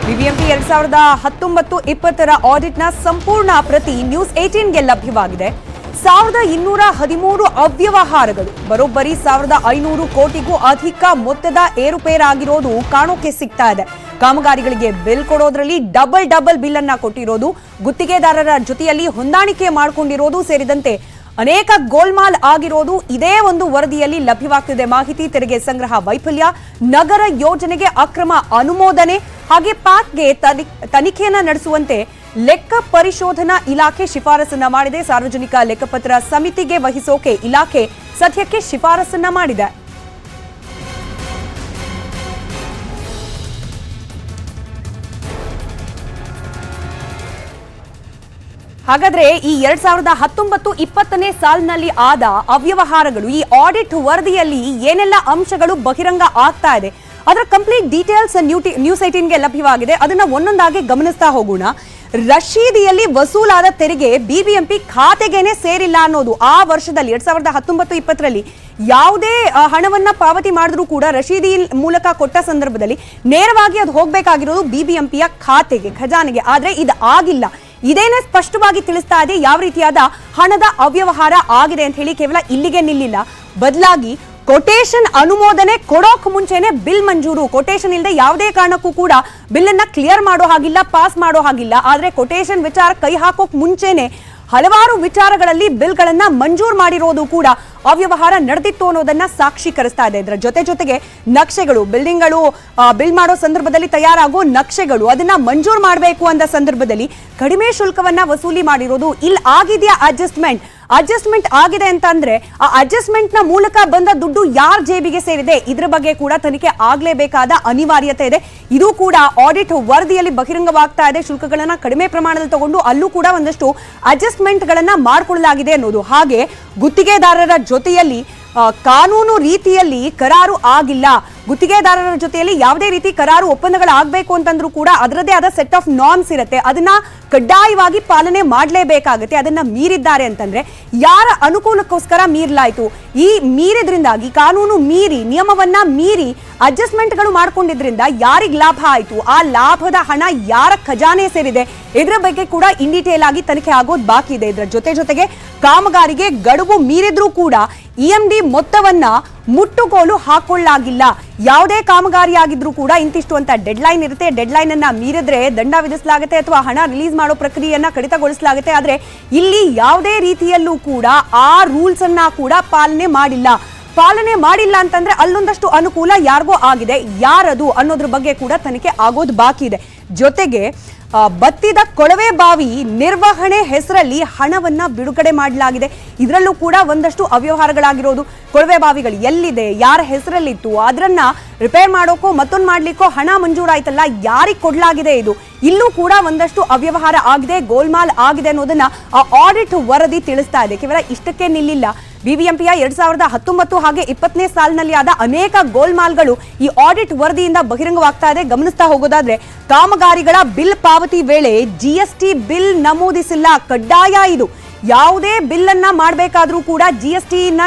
ಬಿಬಿಎಂಪಿ 2019-20ರ ಆಡಿಟ್ನ ಸಂಪೂರ್ಣ ಪ್ರತಿ ನ್ಯೂಸ್ 18ಗೆ ಲಭ್ಯವಾಗಿದೆ. 1213 ಅವ್ಯವಹಾರಗಳು, ಬರೋಬ್ಬರಿ 1500 ಕೋಟಿಗೂ ಅಧಿಕ ಮೊತ್ತದ ಏರುಪೇರಾಗಿರೋದು ಕಾಣೋಕೆ ಸಿಗ್ತಾ ಇದೆ. ಕಾಮಗಾರಿಗಳಿಗೆ ಬಿಲ್ ಕೊಡೋದ್ರಲ್ಲಿ ಡಬಲ್ ಬಿಲ್ ಅನ್ನ ಕೊಟ್ಟಿರೋದು, ಗುತ್ತಿಗೆದಾರರ ಜೊತೆಯಲ್ಲಿ ಹೊಂದಾಣಿಕೆ ಮಾಡಿಕೊಂಡಿರೋದು ಸೇರಿದಂತೆ ಅನೇಕ ಗೋಲ್ಮಾಲ್ ಆಗಿರೋದು ಇದೇ ಒಂದು ವರದಿಯಲ್ಲಿ ಲಭ್ಯವಾಗ್ತಿದೆ. ಮಾಹಿತಿ ತೆರಿಗೆ ಸಂಗ್ರಹ ವೈಫಲ್ಯ, ನಗರ ಯೋಜನೆಗೆ ಅಕ್ರಮ ಅನುಮೋದನೆ, ಹಾಗೆ ಪ್ಯಾಕ್ಗೆ ತನಿಖೆಯನ್ನ ನಡೆಸುವಂತೆ ಲೆಕ್ಕ ಪರಿಶೋಧನಾ ಇಲಾಖೆ ಶಿಫಾರಸನ್ನ ಮಾಡಿದೆ. ಸಾರ್ವಜನಿಕ ಲೆಕ್ಕಪತ್ರ ಸಮಿತಿಗೆ ವಹಿಸೋಕೆ ಇಲಾಖೆ ಸದ್ಯಕ್ಕೆ ಶಿಫಾರಸನ್ನ ಮಾಡಿದೆ. ಹಾಗಾದ್ರೆ ಈ 2019-20ನೇ ಸಾಲಿನಲ್ಲಿ ಆದ ಅವ್ಯವಹಾರಗಳು, ಈ ಆಡಿಟ್ ವರದಿಯಲ್ಲಿ ಏನೆಲ್ಲ ಅಂಶಗಳು ಬಹಿರಂಗ ಆಗ್ತಾ ಇದೆ, ಅದರ ಕಂಪ್ಲೀಟ್ ಡೀಟೇಲ್ಸ್ ನ್ಯೂಸ್ 18ಗೆ ಲಭ್ಯವಾಗಿದೆ. ಅದನ್ನ ಒಂದೊಂದಾಗಿ ಗಮನಿಸ್ತಾ ಹೋಗೋಣ. ರಶೀದಿಯಲ್ಲಿ ವಸೂಲಾದ ತೆರಿಗೆ ಬಿಬಿಎಂಪಿ ಖಾತೆಗೇನೆ ಸೇರಿಲ್ಲ ಅನ್ನೋದು ಆ ವರ್ಷದಲ್ಲಿ 2019-20ರಲ್ಲಿ ಯಾವುದೇ ಹಣವನ್ನ ಪಾವತಿ ಮಾಡಿದ್ರೂ ಕೂಡ ರಶೀದಿ ಮೂಲಕ ಕೊಟ್ಟ ಸಂದರ್ಭದಲ್ಲಿ ನೇರವಾಗಿ ಅದು ಹೋಗಬೇಕಾಗಿರೋದು ಬಿಬಿಎಂಪಿಯ ಖಾತೆಗೆ, ಖಜಾನೆಗೆ. ಆದ್ರೆ ಇದು ಆಗಿಲ್ಲ. ಇದೇನೇ ಸ್ಪಷ್ಟವಾಗಿ ತಿಳಿಸ್ತಾ ಇದೆ ಯಾವ ರೀತಿಯಾದ ಹಣದ ಅವ್ಯವಹಾರ ಆಗಿದೆ ಅಂತ ಹೇಳಿ. ಕೇವಲ ಇಲ್ಲಿಗೆ ನಿಲ್ಲಿಲ್ಲ, ಬದಲಾಗಿ ಕೊಟೇಶನ್ ಅನುಮೋದನೆ ಕೊಡೋಕ್ ಮುಂಚೆನೆ ಬಿಲ್ ಮಂಜೂರು. ಕೊಟೇಶನ್ ಇಲ್ಲದೆ ಯಾವುದೇ ಕಾರಣಕ್ಕೂ ಕೂಡ ಬಿಲ್ ಅನ್ನ ಕ್ಲಿಯರ್ ಮಾಡೋ ಹಾಗಿಲ್ಲ, ಪಾಸ್ ಮಾಡೋ ಹಾಗಿಲ್ಲ. ಆದ್ರೆ ಕೊಟೇಶನ್ ವಿಚಾರ ಕೈ ಹಾಕೋಕ್ ಮುಂಚೆನೆ ಹಲವಾರು ವಿಚಾರಗಳಲ್ಲಿ ಬಿಲ್ಗಳನ್ನ ಮಂಜೂರು ಮಾಡಿರೋದು ಕೂಡ ಅವ್ಯವಹಾರ ನಡೆದಿತ್ತು ಅನ್ನೋದನ್ನ ಸಾಕ್ಷೀಕರಿಸ್ತಾ ಇದೆ. ಇದರ ಜೊತೆಗೆ ನಕ್ಷೆಗಳು, ಬಿಲ್ಡಿಂಗ್ಗಳು ಬಿಲ್ ಮಾಡೋ ಸಂದರ್ಭದಲ್ಲಿ ತಯಾರಾಗೋ ನಕ್ಷೆಗಳು, ಅದನ್ನ ಮಂಜೂರು ಮಾಡಬೇಕು ಅಂದ ಸಂದರ್ಭದಲ್ಲಿ ಕಡಿಮೆ ಶುಲ್ಕವನ್ನ ವಸೂಲಿ ಮಾಡಿರೋದು. ಇಲ್ಲಿ ಆಗಿದೆಯಾ ಅಡ್ಜಸ್ಟ್ಮೆಂಟ್ ಆಗಿದೆ ಅಂತ ಅಂದ್ರೆ ಆ ಅಡ್ಜಸ್ಟ್ಮೆಂಟ್ ನ ಮೂಲಕ ಬಂದ ದುಡ್ಡು ಯಾರ ಜೇಬಿಗೆ ಸೇರಿದೆ, ಇದ್ರ ಬಗ್ಗೆ ಕೂಡ ತನಿಖೆ ಆಗ್ಲೇಬೇಕಾದ ಅನಿವಾರ್ಯತೆ ಇದೆ. ಇದು ಕೂಡ ಆಡಿಟ್ ವರದಿಯಲ್ಲಿ ಬಹಿರಂಗವಾಗ್ತಾ ಇದೆ. ಶುಲ್ಕಗಳನ್ನ ಕಡಿಮೆ ಪ್ರಮಾಣದಲ್ಲಿ ತಗೊಂಡು ಅಲ್ಲೂ ಕೂಡ ಒಂದಷ್ಟು ಅಡ್ಜಸ್ಟ್ಮೆಂಟ್ ಗಳನ್ನ ಮಾಡಿಕೊಳ್ಳಲಾಗಿದೆ ಅನ್ನೋದು. ಹಾಗೆ ಗುತ್ತಿಗೆದಾರರ ಜೊತೆಯಲ್ಲಿ ಕಾನೂನು ರೀತಿಯಲ್ಲಿ ಕರಾರು ಆಗಿಲ್ಲ. ಗುತ್ತಿಗೆದಾರರ ಜೊತೆಯಲ್ಲಿ ಯಾವುದೇ ರೀತಿ ಕರಾರು ಒಪ್ಪಂದಗಳಾಗಬೇಕು ಅಂತಂದ್ರೂ ಕೂಡ ಅದರದೇ ಆದ ಸೆಟ್ ಆಫ್ ನಾರ್ಮ್ಸ್ ಇರುತ್ತೆ. ಅದನ್ನ ಕಡ್ಡಾಯವಾಗಿ ಪಾಲನೆ ಮಾಡಲೇಬೇಕಾಗುತ್ತೆ. ಅದನ್ನ ಮೀರಿದ್ದಾರೆ ಅಂತಂದ್ರೆ ಯಾರ ಅನುಕೂಲಕ್ಕೋಸ್ಕರ ಮೀರಲಾಯಿತು, ಈ ಮೀರಿದ್ರಿಂದಾಗಿ ಕಾನೂನು ಮೀರಿ ನಿಯಮವನ್ನ ಮೀರಿ ಅಡ್ಜಸ್ಟ್ಮೆಂಟ್ಗಳು ಮಾಡ್ಕೊಂಡಿದ್ರಿಂದ ಯಾರಿಗ್ ಲಾಭ ಆಯ್ತು, ಆ ಲಾಭದ ಹಣ ಯಾರ ಖಜಾನೆ ಸೇರಿದೆ, ಇದರ ಬಗ್ಗೆ ಕೂಡ ಇನ್ ಡೀಟೇಲ್ ಆಗಿ ತನಿಖೆ ಆಗೋದು ಬಾಕಿ ಇದೆ. ಇದರ ಜೊತೆಗೆ ಕಾಮಗಾರಿಗೆ ಗಡುವು ಮೀರಿದ್ರೂ ಕೂಡ EMD ಮೊತ್ತವನ್ನ ಮುಟ್ಟುಗೋಲು ಹಾಕೊಳ್ಳಾಗಿಲ್ಲ. ಯಾವುದೇ ಕಾಮಗಾರಿ ಆಗಿದ್ರೂ ಕೂಡ ಇಂತಿಷ್ಟು ಅಂತ ಡೆಡ್ಲೈನ್ ಇರುತ್ತೆ. ಡೆಡ್ಲೈನ್ ಅನ್ನ ಮೀರಿದ್ರೆ ದಂಡ ವಿಧಿಸಲಾಗುತ್ತೆ ಅಥವಾ ಹಣ ರಿಲೀಸ್ ಮಾಡೋ ಪ್ರಕ್ರಿಯೆಯನ್ನ ಕಡಿತಗೊಳಿಸಲಾಗುತ್ತೆ. ಆದ್ರೆ ಇಲ್ಲಿ ಯಾವುದೇ ರೀತಿಯಲ್ಲೂ ಕೂಡ ಆ ರೂಲ್ಸ್ ಅನ್ನ ಕೂಡ ಪಾಲನೆ ಮಾಡಿಲ್ಲ ಅಂತಂದ್ರೆ ಅಲ್ಲೊಂದಷ್ಟು ಅನುಕೂಲ ಯಾರಿಗೋ ಆಗಿದೆ. ಯಾರದು ಅನ್ನೋದ್ರ ಬಗ್ಗೆ ಕೂಡ ತನಿಖೆ ಆಗೋದು ಬಾಕಿ ಇದೆ. ಜೊತೆಗೆ ಬತ್ತಿದ ಕೊಳವೆ ಬಾವಿ ನಿರ್ವಹಣೆ ಹೆಸರಲ್ಲಿ ಹಣವನ್ನ ಬಿಡುಗಡೆ ಮಾಡಲಾಗಿದೆ. ಇದರಲ್ಲೂ ಕೂಡ ಒಂದಷ್ಟು ಅವ್ಯವಹಾರಗಳಾಗಿರೋದು. ಕೊಳವೆ ಬಾವಿಗಳು ಎಲ್ಲಿದೆ, ಯಾರ ಹೆಸರಲ್ಲಿತ್ತು, ಅದನ್ನ ರಿಪೇರ್ ಮಾಡೋಕೋ ಮತ್ತೊಂದು ಮಾಡ್ಲಿಕ್ಕೋ ಹಣ ಮಂಜೂರಾಯ್ತಲ್ಲ, ಯಾರಿಗೆ ಕೊಡ್ಲಾಗಿದೆ, ಇದು ಇಲ್ಲೂ ಕೂಡ ಒಂದಷ್ಟು ಅವ್ಯವಹಾರ ಆಗಿದೆ, ಗೋಲ್ಮಾಲ್ ಆಗಿದೆ ಅನ್ನೋದನ್ನ ಆ ಆಡಿಟ್ ವರದಿ ತಿಳಿಸ್ತಾ ಇದೆ. ಕೇವಲ ಇಷ್ಟಕ್ಕೆ ನಿಲ್ಲಿಲ್ಲ. ಬಿಬಿಎಂಪಿಯ 2019 ಹಾಗೆ 20ನೇ ಸಾಲಿನಲ್ಲಿ ಆದ ಅನೇಕ ಗೋಲ್ಮಾಲ್ಗಳು ಈ ಆಡಿಟ್ ವರದಿಯಿಂದ ಬಹಿರಂಗವಾಗ್ತಾ ಇದೆ. ಗಮನಿಸ್ತಾ ಹೋಗೋದಾದ್ರೆ ಕಾಮಗಾರಿಗಳ ಬಿಲ್ ಪಾವತಿ ವೇಳೆ GST ಬಿಲ್ ನಮೂದಿಸಿಲ್ಲ. ಕಡ್ಡಾಯ ಇದು. ಯಾವುದೇ ಬಿಲ್ ಅನ್ನ ಮಾಡಬೇಕಾದ್ರೂ ಕೂಡ GST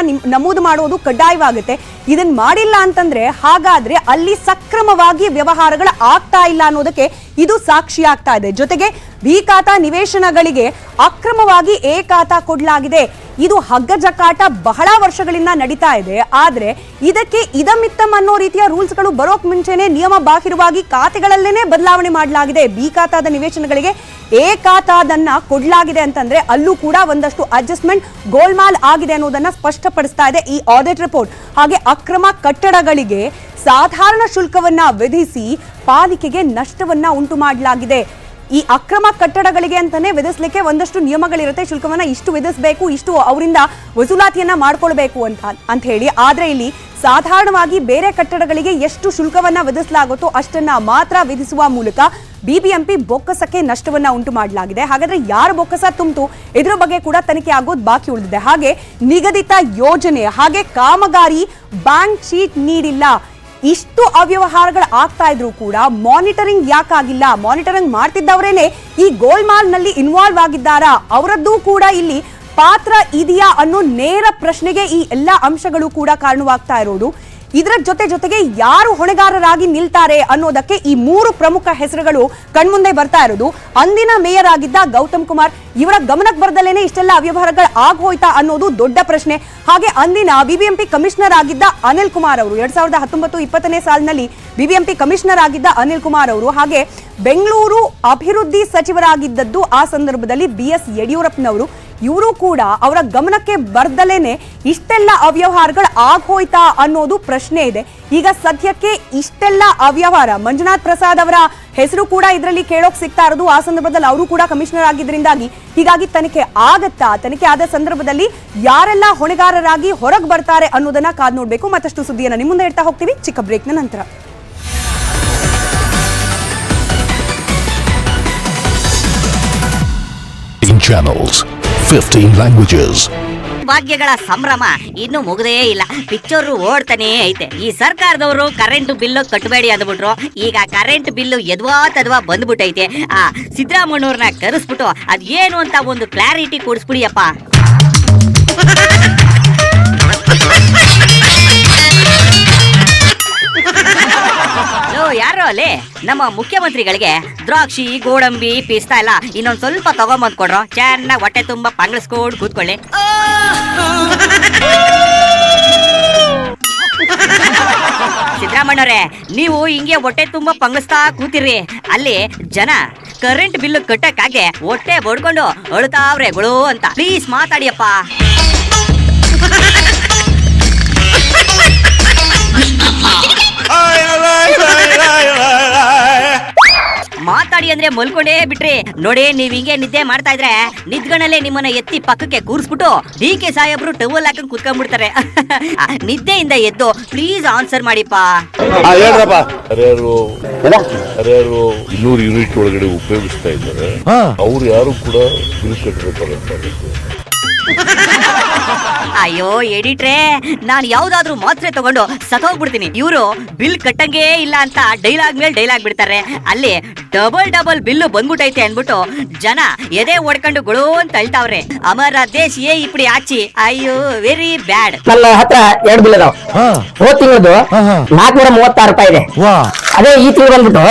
ನಮೂದು ಮಾಡೋದು ಕಡ್ಡಾಯವಾಗುತ್ತೆ. ಇದನ್ನ ಮಾಡಿಲ್ಲ ಅಂತಂದ್ರೆ ಹಾಗಾದ್ರೆ ಅಲ್ಲಿ ಸಕ್ರಮವಾಗಿ ವ್ಯವಹಾರಗಳು ಆಗ್ತಾ ಇಲ್ಲ ಅನ್ನೋದಕ್ಕೆ ಇದು ಸಾಕ್ಷಿ ಆಗ್ತಾ ಇದೆ. ಜೊತೆಗೆ ಬಿ ಖಾತಾ ನಿವೇಶನಗಳಿಗೆ ಅಕ್ರಮವಾಗಿ ಎ ಖಾತಾ ಕೊಡಲಾಗಿದೆ. ಇದು ಹಗ್ಗ ಜಕಾಟ ಬಹಳ ವರ್ಷಗಳಿಂದ ನಡೀತಾ ಇದೆ. ಆದ್ರೆ ಇದಕ್ಕೆ ಇದಮಿತ್ತಂ ಅನ್ನೋ ರೀತಿಯ ರೂಲ್ಸ್ ಗಳು ಬರೋಕ್ ಮುಂಚೆನೆ ನಿಯಮ ಬಾಹಿರವಾಗಿ ಖಾತೆಗಳಲ್ಲೇನೆ ಬದಲಾವಣೆ ಮಾಡಲಾಗಿದೆ. ಬಿ ಖಾತಾದ ನಿವೇಶನಗಳಿಗೆ ಎ ಖಾತಾದನ್ನ ಕೊಡಲಾಗಿದೆ ಅಂತಂದ್ರೆ ಅಲ್ಲೂ ಕೂಡ ಒಂದಷ್ಟು ಅಡ್ಜಸ್ಟ್ಮೆಂಟ್ ಗೋಲ್ಮಾಲ್ ಆಗಿದೆ ಅನ್ನೋದನ್ನ ಸ್ಪಷ್ಟಪಡಿಸ್ತಾ ಇದೆ ಈ ಆಡಿಟ್ ರಿಪೋರ್ಟ್. ಹಾಗೆ ಅಕ್ರಮ ಕಟ್ಟಡಗಳಿಗೆ ಸಾಧಾರಣ ಶುಲ್ಕವನ್ನ ವಿಧಿಸಿ ಪಾಲಿಕೆಗೆ ನಷ್ಟವನ್ನ ಉಂಟು ಮಾಡಲಾಗಿದೆ. ಈ ಅಕ್ರಮ ಕಟ್ಟಡಗಳಿಗೆ ಅಂತಾನೆ ವಿಧಿಸಲಿಕ್ಕೆ ಒಂದಷ್ಟು ನಿಯಮಗಳಿರುತ್ತೆ. ಶುಲ್ಕವನ್ನ ಇಷ್ಟು ವಿಧಿಸಬೇಕು, ಇಷ್ಟು ಅವರಿಂದ ವಸೂಲಾತಿಯನ್ನ ಮಾಡ್ಕೊಳ್ಬೇಕು ಅಂತ ಹೇಳಿ. ಆದ್ರೆ ಇಲ್ಲಿ ಸಾಧಾರಣವಾಗಿ ಬೇರೆ ಕಟ್ಟಡಗಳಿಗೆ ಎಷ್ಟು ಶುಲ್ಕವನ್ನ ವಿಧಿಸಲಾಗುತ್ತೋ ಅಷ್ಟನ್ನ ಮಾತ್ರ ವಿಧಿಸುವ ಮೂಲಕ ಬಿಬಿಎಂಪಿ ಬೊಕ್ಕಸಕ್ಕೆ ನಷ್ಟವನ್ನ ಉಂಟು ಮಾಡಲಾಗಿದೆ. ಹಾಗಾದ್ರೆ ಯಾರ ಬೊಕ್ಕಸ ತುಂಬಿತು, ಇದರ ಬಗ್ಗೆ ಕೂಡ ತನಿಖೆ ಆಗೋದು ಬಾಕಿ ಉಳಿದಿದೆ. ಹಾಗೆ ನಿಗದಿತ ಯೋಜನೆ ಹಾಗೆ ಕಾಮಗಾರಿ ಬ್ಯಾಂಕ್ ಶೀಟ್ ನೀಡಿಲ್ಲ. ಇಷ್ಟು ಅವ್ಯವಹಾರಗಳು ಆಗ್ತಾ ಇದ್ರು ಕೂಡ ಮಾನಿಟರಿಂಗ್ ಯಾಕಾಗಿಲ್ಲ? ಮಾನಿಟರಿಂಗ್ ಮಾಡ್ತಿದ್ದವರೇನೆ ಈ ಗೋಲ್ಮಾಲ್ ನಲ್ಲಿ ಇನ್ವಾಲ್ವ್ ಆಗಿದ್ದಾರಾ? ಅವರದ್ದು ಕೂಡ ಇಲ್ಲಿ ಪಾತ್ರ ಇದೆಯಾ ಅನ್ನೋ ನೇರ ಪ್ರಶ್ನೆಗೆ ಈ ಎಲ್ಲಾ ಅಂಶಗಳು ಕೂಡ ಕಾರಣವಾಗ್ತಾ ಇರೋದು. ಇದರ ಜೊತೆಗೆ ಯಾರು ಹೊಣೆಗಾರರಾಗಿ ನಿಲ್ತಾರೆ ಅನ್ನೋದಕ್ಕೆ ಈ 3 ಪ್ರಮುಖ ಹೆಸರುಗಳು ಕಣ್ಮುಂದೆ ಬರ್ತಾ ಇರೋದು. ಅಂದಿನ ಮೇಯರ್ ಆಗಿದ್ದ ಗೌತಮ್ ಕುಮಾರ್ ಇವರ ಗಮನಕ್ಕೆ ಬರದಲ್ಲೇನೆ ಇಷ್ಟೆಲ್ಲ ಅವ್ಯವಹಾರಗಳು ಆಗೋಯ್ತಾ ಅನ್ನೋದು ದೊಡ್ಡ ಪ್ರಶ್ನೆ. ಹಾಗೆ ಅಂದಿನ ಬಿಬಿಎಂಪಿ ಕಮಿಷನರ್ ಆಗಿದ್ದ ಅನಿಲ್ ಕುಮಾರ್ ಅವರು 2019-20ನೇ ಸಾಲಿನಲ್ಲಿ ಬಿಬಿಎಂಪಿ ಕಮಿಷನರ್ ಆಗಿದ್ದ ಅನಿಲ್ ಕುಮಾರ್ ಅವರು ಹಾಗೆ ಬೆಂಗಳೂರು ಅಭಿವೃದ್ಧಿ ಸಚಿವರಾಗಿದ್ದದ್ದು ಆ ಸಂದರ್ಭದಲ್ಲಿ BS ಯಡಿಯೂರಪ್ಪನವರು. ಇವರು ಕೂಡ ಅವರ ಗಮನಕ್ಕೆ ಬರ್ದಲೇನೆ ಇಷ್ಟೆಲ್ಲ ಅವ್ಯವಹಾರಗಳು ಆಗೋಯ್ತಾ ಅನ್ನೋದು ಪ್ರಶ್ನೆ ಇದೆ. ಈಗ ಸದ್ಯಕ್ಕೆ ಇಷ್ಟೆಲ್ಲ ಅವ್ಯವಹಾರ ಮಂಜುನಾಥ್ ಪ್ರಸಾದ್ ಅವರ ಹೆಸರು ಕೂಡ ಇದರಲ್ಲಿ ಕೇಳೋಕ್ ಸಿಗ್ತಾ ಇರೋದು. ಆ ಸಂದರ್ಭದಲ್ಲಿ ಅವರು ಕೂಡ ಕಮಿಷನರ್ ಆಗಿದ್ರಿಂದಾಗಿ ಹೀಗಾಗಿ ತನಿಖೆ ಆಗತ್ತಾ? ತನಿಖೆ ಆದ ಸಂದರ್ಭದಲ್ಲಿ ಯಾರೆಲ್ಲ ಹೊಣೆಗಾರರಾಗಿ ಹೊರಗೆ ಬರ್ತಾರೆ ಅನ್ನೋದನ್ನ ಕಾದ್ ನೋಡ್ಬೇಕು. ಮತ್ತಷ್ಟು ಸುದ್ದಿಯನ್ನ ನಿಮ್ಮ ಮುಂದೆ ಇಡ್ತಾ ಹೋಗ್ತೀವಿ ಚಿಕ್ಕ ಬ್ರೇಕ್ನ ನಂತರ. Channels, 15 languages. ಭಾಗ್ಯಗಳ ಸಂಭ್ರಮ ಇನ್ನು ಮುಗದೇ ಇಲ್ಲ. ಪಿಕ್ಚರ್ ಓಡ್ತಾನೆ ಐತೆ. ಈ ಸರ್ಕಾರದವರು ಕರೆಂಟ್ ಬಿಲ್ಲು ಕಟ್ಟಬೇಡಿ ಅಂದ್ಬಿಟ್ರು. ಈಗ ಕರೆಂಟ್ ಬಿಲ್ಲು ಎದ್ವಾ ಬಂದ್ಬಿಟ್ಟೈತೆ. ಆ ಸಿದ್ದರಾಮಣ್ಣವ್ರನ್ನ ಕರೆಸ್ಬಿಟ್ಟು ಅದೇನು ಅಂತ ಒಂದು ಕ್ಲಾರಿಟಿ ಕೊಡಿಸ್ಬಿಡಿಯಪ್ಪ. ಯಾರೋ ಅಲ್ಲಿ ನಮ್ಮ ಮುಖ್ಯಮಂತ್ರಿಗಳಿಗೆ ದ್ರಾಕ್ಷಿ, ಗೋಡಂಬಿ, ಪಿಸ್ತಾ ಎಲ್ಲ ಇನ್ನೊಂದ್ ಸ್ವಲ್ಪ ತಗೊಂಬಂದ್ ಕೊಡ್ರು. ಚೆನ್ನಾಗಿ ಹೊಟ್ಟೆ ತುಂಬಾ ಪಂಗ್ಳಿಸ್ಕೊಂಡು ಕೂತ್ಕೊಳ್ಳಿ. ಸಿದ್ದರಾಮಣ್ಣವ್ರೆ, ನೀವು ಹಿಂಗೆ ಹೊಟ್ಟೆ ತುಂಬಾ ಪಂಗಿಸ್ತಾ ಕೂತಿರ್ರಿ. ಅಲ್ಲಿ ಜನ ಕರೆಂಟ್ ಬಿಲ್ಲು ಕಟ್ಟಕ್ಕಾಗೆ ಹೊಟ್ಟೆ ಬಡ್ಕೊಂಡು ಅಳ್ತಾವ್ರೆ ಗುಳು ಅಂತ. ಪ್ಲೀಸ್ ಮಾತಾಡಿಯಪ್ಪ. ಮಾತಾಡಿ ಅಂದ್ರೆ ಮಲ್ಕೊಂಡೇ ಬಿಟ್ರಿ. ನೋಡಿ, ನೀವ್ ಹಿಂಗೆ ನಿದ್ದೆ ಮಾಡ್ತಾ ಇದ್ರೆ ನಿದ್ಗಣಲ್ಲೇ ನಿಮ್ಮನ್ನ ಎತ್ತಿ ಪಕ್ಕಕ್ಕೆ ಕೂರಿಸ್ಬಿಟ್ಟು DK ಸಾಹೇಬ್ರು ಟವಲ್ ಹಾಕೊಂಡ್ ಕುತ್ಕೊಂಡ್ಬಿಡ್ತಾರೆ. ನಿದ್ದೆಯಿಂದ ಎದ್ದು ಪ್ಲೀಸ್ ಆನ್ಸರ್ ಮಾಡಿಪ್ಪ. ಯಾರ್ಯಾರು 200 ಯೂನಿಟ್ ಒಳಗಡೆ ಉಪಯೋಗಿಸ್ತಾ ಇದ್ದಾರೆ ಅವ್ರು ಯಾರು ಕೂಡ ಬಿಲ್ ಕಟ್ಟಬೇಕಾಗುತ್ತೆ. ಅಯ್ಯೋ ಎಡಿಟ್ರೆ, ನಾನು ಯಾವ್ದಾದ್ರು ಮಾತ್ರೆ ತಗೊಂಡು ಸತ್ತೋಗ್ಬಿಡ್ತೀನಿ. ಇವರು ಬಿಲ್ ಕಟ್ಟಂಗೇ ಇಲ್ಲ ಅಂತ ಡೈಲಾಗ್ ಮೇಲೆ ಡೈಲಾಗ್ ಬಿಡ್ತಾರೆ. ಅಲ್ಲಿ ಡಬಲ್ ಬಿಲ್ಲು ಬಂದ್ಬಿಟ್ಟೈತೆ ಅನ್ಬಿಟ್ಟು ಜನ ಎದೆ ಹೊಡ್ಕೊಂಡು ಗುಳು ಅಂತ ಅಳ್ತಾವ್ರೆ. ಅಮರ ದೇಶ್ ಇಪ್ಪಡಿ ಆಚಿ. ಅಯ್ಯೋ ವೆರಿ ಬ್ಯಾಡ್. ನನ್ನ ಹತ್ರ 2 ಬಿಲ್ ಇದಾವ. ಹೋದ ತಿಂಗಳದು 436 ರೂಪಾಯಿ ಇದೆ. ಅದೇ ಈ ತಿಂಗಳು ಬಂದ್ಬಿಟ್ಟು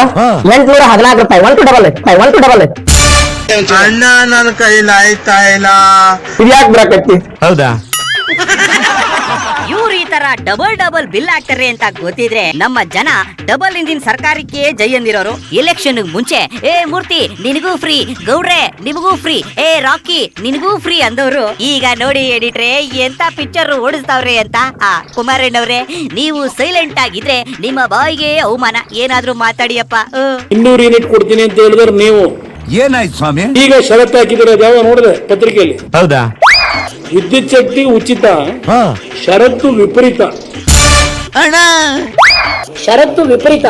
814 ರೂಪಾಯಿ. 1 to double. ಅಣ್ಣ ನನ್ನ ಕೈಲಿ ಆಯ್ತಾ ಇಲ್ಲ. ಇದ್ಯಾಕ್ ಬರಕತ್ತಿ? ಹೌದಾ? ಇವ್ರು ಈ ತರ ಡಬಲ್ ಬಿಲ್ ಆಗ್ತಾರೆ ಅಂತ ಗೊತ್ತಿದ್ರೆ ನಮ್ಮ ಜನ ಡಬಲ್ ಇಂಜಿನ್ ಸರ್ಕಾರಕ್ಕೆ ಜೈ ಅಂದಿರೋರು. ಎಲೆಕ್ಷನ್ ಮುಂಚೆ ಏ ಮೂರ್ತಿ ನಿನಗೂ ಫ್ರೀ, ಗೌಡ್ರೆ ನಿಮಗೂ ಫ್ರೀ, ಏ ರಾಕಿ ನಿನಗೂ ಫ್ರೀ ಅಂದವರು ಈಗ ನೋಡಿ ಎಡಿಟ್ರೆ ಎಂತ ಪಿಕ್ಚರ್ ಓಡಿಸ್ತಾವ್ರೆ ಅಂತ. ಕುಮಾರಣ್ಣವ್ರೆ, ನೀವು ಸೈಲೆಂಟ್ ಆಗಿದ್ರೆ ನಿಮ್ಮ ಬಾಯಿಗೆ ಅವಮಾನ. ಏನಾದ್ರೂ ಮಾತಾಡಿಯಪ್ಪ. 200 ಯೂನಿಟ್ ಕೊಡ್ತೀನಿ ಅಂತ ಹೇಳಿದ್ರೆ ನೀವು ಏನಾಯ್ತು ಸ್ವಾಮಿ? ಈಗ ಷರತ್ತು ಹಾಕಿದ್ರೆ ಯಾವ ನೋಡಿದೆ ಪತ್ರಿಕೆಯಲ್ಲಿ? ಹೌದಾ? ವಿದ್ಯುತ್ ಶಕ್ತಿ ಉಚಿತ, ಷರತ್ತು ವಿಪರೀತ. ಅಣ್ಣ ಷರತ್ತು ವಿಪರೀತ.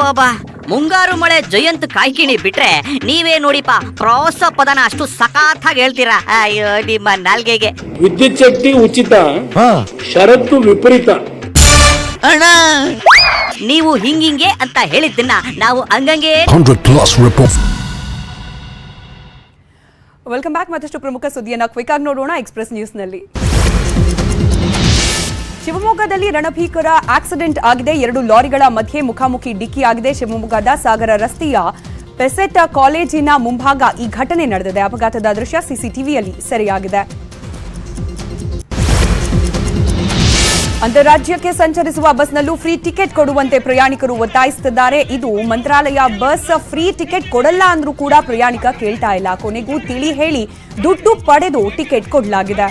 ಬಾಬಾ ಮುಂಗಾರು ಮಳೆ ಜಯಂತ್ ಕಾಯ್ಕಿಣಿ ಬಿಟ್ರೆ ನೀವೇ ನೋಡಿಪ ಪ್ರಾಸ ಪದನ ಅಷ್ಟು ಸಖತ್ತಾಗಿ ಹೇಳ್ತೀರಾ. ಅಯ್ಯೋ ನಿಮ್ಮ ನಾಲ್ಗೆಗೆ. ವಿದ್ಯುತ್ ಶಕ್ತಿ ಉಚಿತ, ಷರತ್ತು ವಿಪರೀತ. ಅಣ್ಣ ನೀವು ಹಿಂಗಿಂಗೆ ಅಂತ ಹೇಳಿದ್ದನ್ನ ನಾವು ಹಂಗಂಗೆ 100+ reports. Welcome back. ಮತ್ತಷ್ಟು ಪ್ರಮುಖ ಸುದ್ದಿಯನ್ನ ಕ್ವಿಕ್ ಆಗಿ ನೋಡೋಣ ಎಕ್ಸ್ಪ್ರೆಸ್ ನ್ಯೂಸ್ನಲ್ಲಿ. ಶಿವಮೊಗ್ಗದಲ್ಲಿ ರಣಭೀಕರ ಆಕ್ಸಿಡೆಂಟ್ ಆಗಿದೆ. 2 ಲಾರಿಗಳ ಮಧ್ಯೆ ಮುಖಾಮುಖಿ ಡಿಕ್ಕಿ ಆಗಿದೆ. ಶಿವಮೊಗ್ಗದ ಸಾಗರ ರಸ್ತೆಯ ಪೆಸೆಟ್ ಕಾಲೇಜಿನ ಮುಂಭಾಗ ಈ ಘಟನೆ ನಡೆದಿದೆ. ಅಪಘಾತದ ದೃಶ್ಯ ಸಿಸಿಟಿವಿಯಲ್ಲಿ ಸೆರೆಯಾಗಿದೆ. ಅಂತಾರಾಜ್ಯಕ್ಕೆ ಸಂಚರಿಸುವ ಬಸ್ನಲ್ಲೂ ಫ್ರೀ ಟಿಕೆಟ್ ಕೊಡುವಂತೆ ಪ್ರಯಾಣಿಕರು ಒತ್ತಾಯಿಸುತ್ತಿದ್ದಾರೆ. ಇದು ಮಂತ್ರಾಲಯ ಬಸ್. ಫ್ರೀ ಟಿಕೆಟ್ ಕೊಡಲ್ಲ ಅಂದ್ರೂ ಕೂಡ ಪ್ರಯಾಣಿಕ ಕೇಳ್ತಾ ಇಲ್ಲ. ಕೊನೆಗೂ ತಿಳಿ ಹೇಳಿ ದುಡ್ಡು ಪಡೆದು ಟಿಕೆಟ್ ಕೊಡಲಾಗಿದೆ.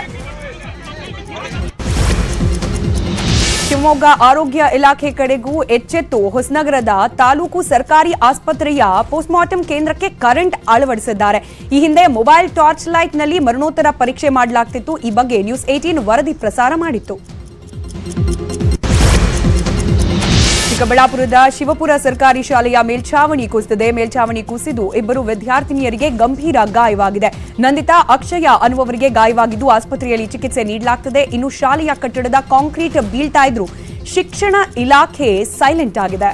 ಶಿವಮೊಗ್ಗ ಆರೋಗ್ಯ ಇಲಾಖೆ ಕಡೆಗೂ ಎಚ್ಚೆತ್ತು ಹೊಸನಗರದ ತಾಲೂಕು ಸರ್ಕಾರಿ ಆಸ್ಪತ್ರೆಯ ಪೋಸ್ಟ್ಮಾರ್ಟಂ ಕೇಂದ್ರಕ್ಕೆ ಕರೆಂಟ್ ಅಳವಡಿಸಿದ್ದಾರೆ. ಈ ಹಿಂದೆ ಮೊಬೈಲ್ ಟಾರ್ಚ್ ಲೈಟ್ನಲ್ಲಿ ಮರಣೋತ್ತರ ಪರೀಕ್ಷೆ ಮಾಡಲಾಗ್ತಿತ್ತು. ಈ ಬಗ್ಗೆ ನ್ಯೂಸ್ 18 ವರದಿ ಪ್ರಸಾರ ಮಾಡಿತ್ತು. ಚಿಕ್ಕಬಳ್ಳಾಪುರದ ಶಿವಪುರ ಸರ್ಕಾರಿ ಶಾಲೆಯ ಮೇಲ್ಛಾವಣಿ ಕುಸಿದಿದೆ. ಮೇಲ್ಛಾವಣಿ ಕುಸಿದು 2 ವಿದ್ಯಾರ್ಥಿನಿಯರಿಗೆ ಗಂಭೀರ ಗಾಯವಾಗಿದೆ. ನಂದಿತಾ, ಅಕ್ಷಯ ಅನ್ನುವವರಿಗೆ ಗಾಯವಾಗಿದ್ದು ಆಸ್ಪತ್ರೆಯಲ್ಲಿ ಚಿಕಿತ್ಸೆ ನೀಡಲಾಗ್ತಿದೆ. ಇನ್ನು ಶಾಲೆಯ ಕಟ್ಟಡದ ಕಾಂಕ್ರೀಟ್ ಬೀಳ್ತಾ ಇದ್ರು ಶಿಕ್ಷಣ ಇಲಾಖೆ ಸೈಲೆಂಟ್ ಆಗಿದೆ.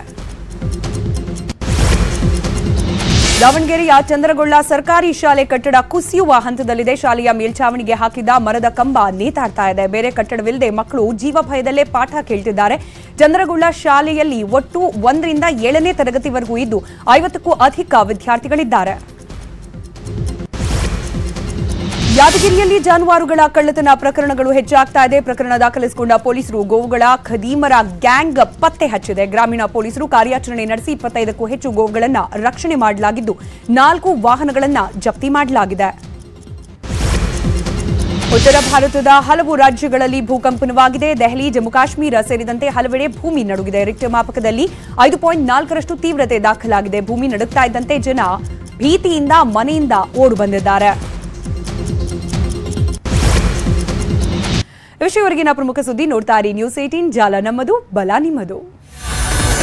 ದಾವಣಗೆರೆಯ ಚಂದ್ರಗೊಳ್ಳ ಸರ್ಕಾರಿ ಶಾಲೆ ಕಟ್ಟಡ ಕುಸಿಯುವ ಹಂತದಲ್ಲಿದೆ. ಶಾಲೆಯ ಮೇಲ್ಛಾವಣಿಗೆ ಹಾಕಿದ ಮರದ ಕಂಬ ನೇತಾಡ್ತಾ ಇದೆ. ಬೇರೆ ಕಟ್ಟಡವಿಲ್ಲದೆ ಮಕ್ಕಳು ಜೀವ ಭಯದಲ್ಲೇ ಪಾಠ ಕೇಳ್ತಿದ್ದಾರೆ. ಚಂದ್ರಗೊಳ್ಳ ಶಾಲೆಯಲ್ಲಿ ಒಟ್ಟು 1ರಿಂದ 7ನೇ ತರಗತಿವರೆಗೂ ಇದ್ದು 50ಕ್ಕೂ ಅಧಿಕ ವಿದ್ಯಾರ್ಥಿಗಳಿದ್ದಾರೆ. ಯಾದಗಿರಿಯಲ್ಲಿ ಜಾನುವಾರುಗಳ ಕಳ್ಳತನ ಪ್ರಕರಣಗಳು ಹೆಚ್ಚಾಗ್ತಾ ಇದೆ. ಪ್ರಕರಣ ದಾಖಲಿಸಿಕೊಂಡ ಪೊಲೀಸರು ಗೋವುಗಳ ಖದೀಮರ ಗ್ಯಾಂಗ್ ಪತ್ತೆ ಹಚ್ಚಿದೆ. ಗ್ರಾಮೀಣ ಪೊಲೀಸರು ಕಾರ್ಯಾಚರಣೆ ನಡೆಸಿ 25ಕ್ಕೂ ಹೆಚ್ಚು ಗೋವುಗಳನ್ನು ರಕ್ಷಣೆ ಮಾಡಲಾಗಿದ್ದು 4 ವಾಹನಗಳನ್ನು ಜಪ್ತಿ ಮಾಡಲಾಗಿದೆ. ಉತ್ತರ ಭಾರತದ ಹಲವು ರಾಜ್ಯಗಳಲ್ಲಿ ಭೂಕಂಪನವಾಗಿದೆ. ದೆಹಲಿ, ಜಮ್ಮು ಕಾಶ್ಮೀರ ಸೇರಿದಂತೆ ಹಲವೆಡೆ ಭೂಮಿ ನಡುಗಿದೆ. ರಿಕ್ಟರ್ ಮಾಪಕದಲ್ಲಿ 5.4ರಷ್ಟು ತೀವ್ರತೆ ದಾಖಲಾಗಿದೆ. ಭೂಮಿ ನಡುಗ್ತಾ ಇದ್ದಂತೆ ಜನ ಭೀತಿಯಿಂದ ಮನೆಯಿಂದ ಓಡು ಬಂದಿದ್ದಾರೆ. ವಿಷಯವರೆಗಿನ ಪ್ರಮುಖ ಸುದ್ದಿ ನೋಡ್ತಾ ಇರಿ ನ್ಯೂಸ್ 18. ಜಾಲ ನಮ್ಮದು, ಬಲ ನಿಮ್ಮದು.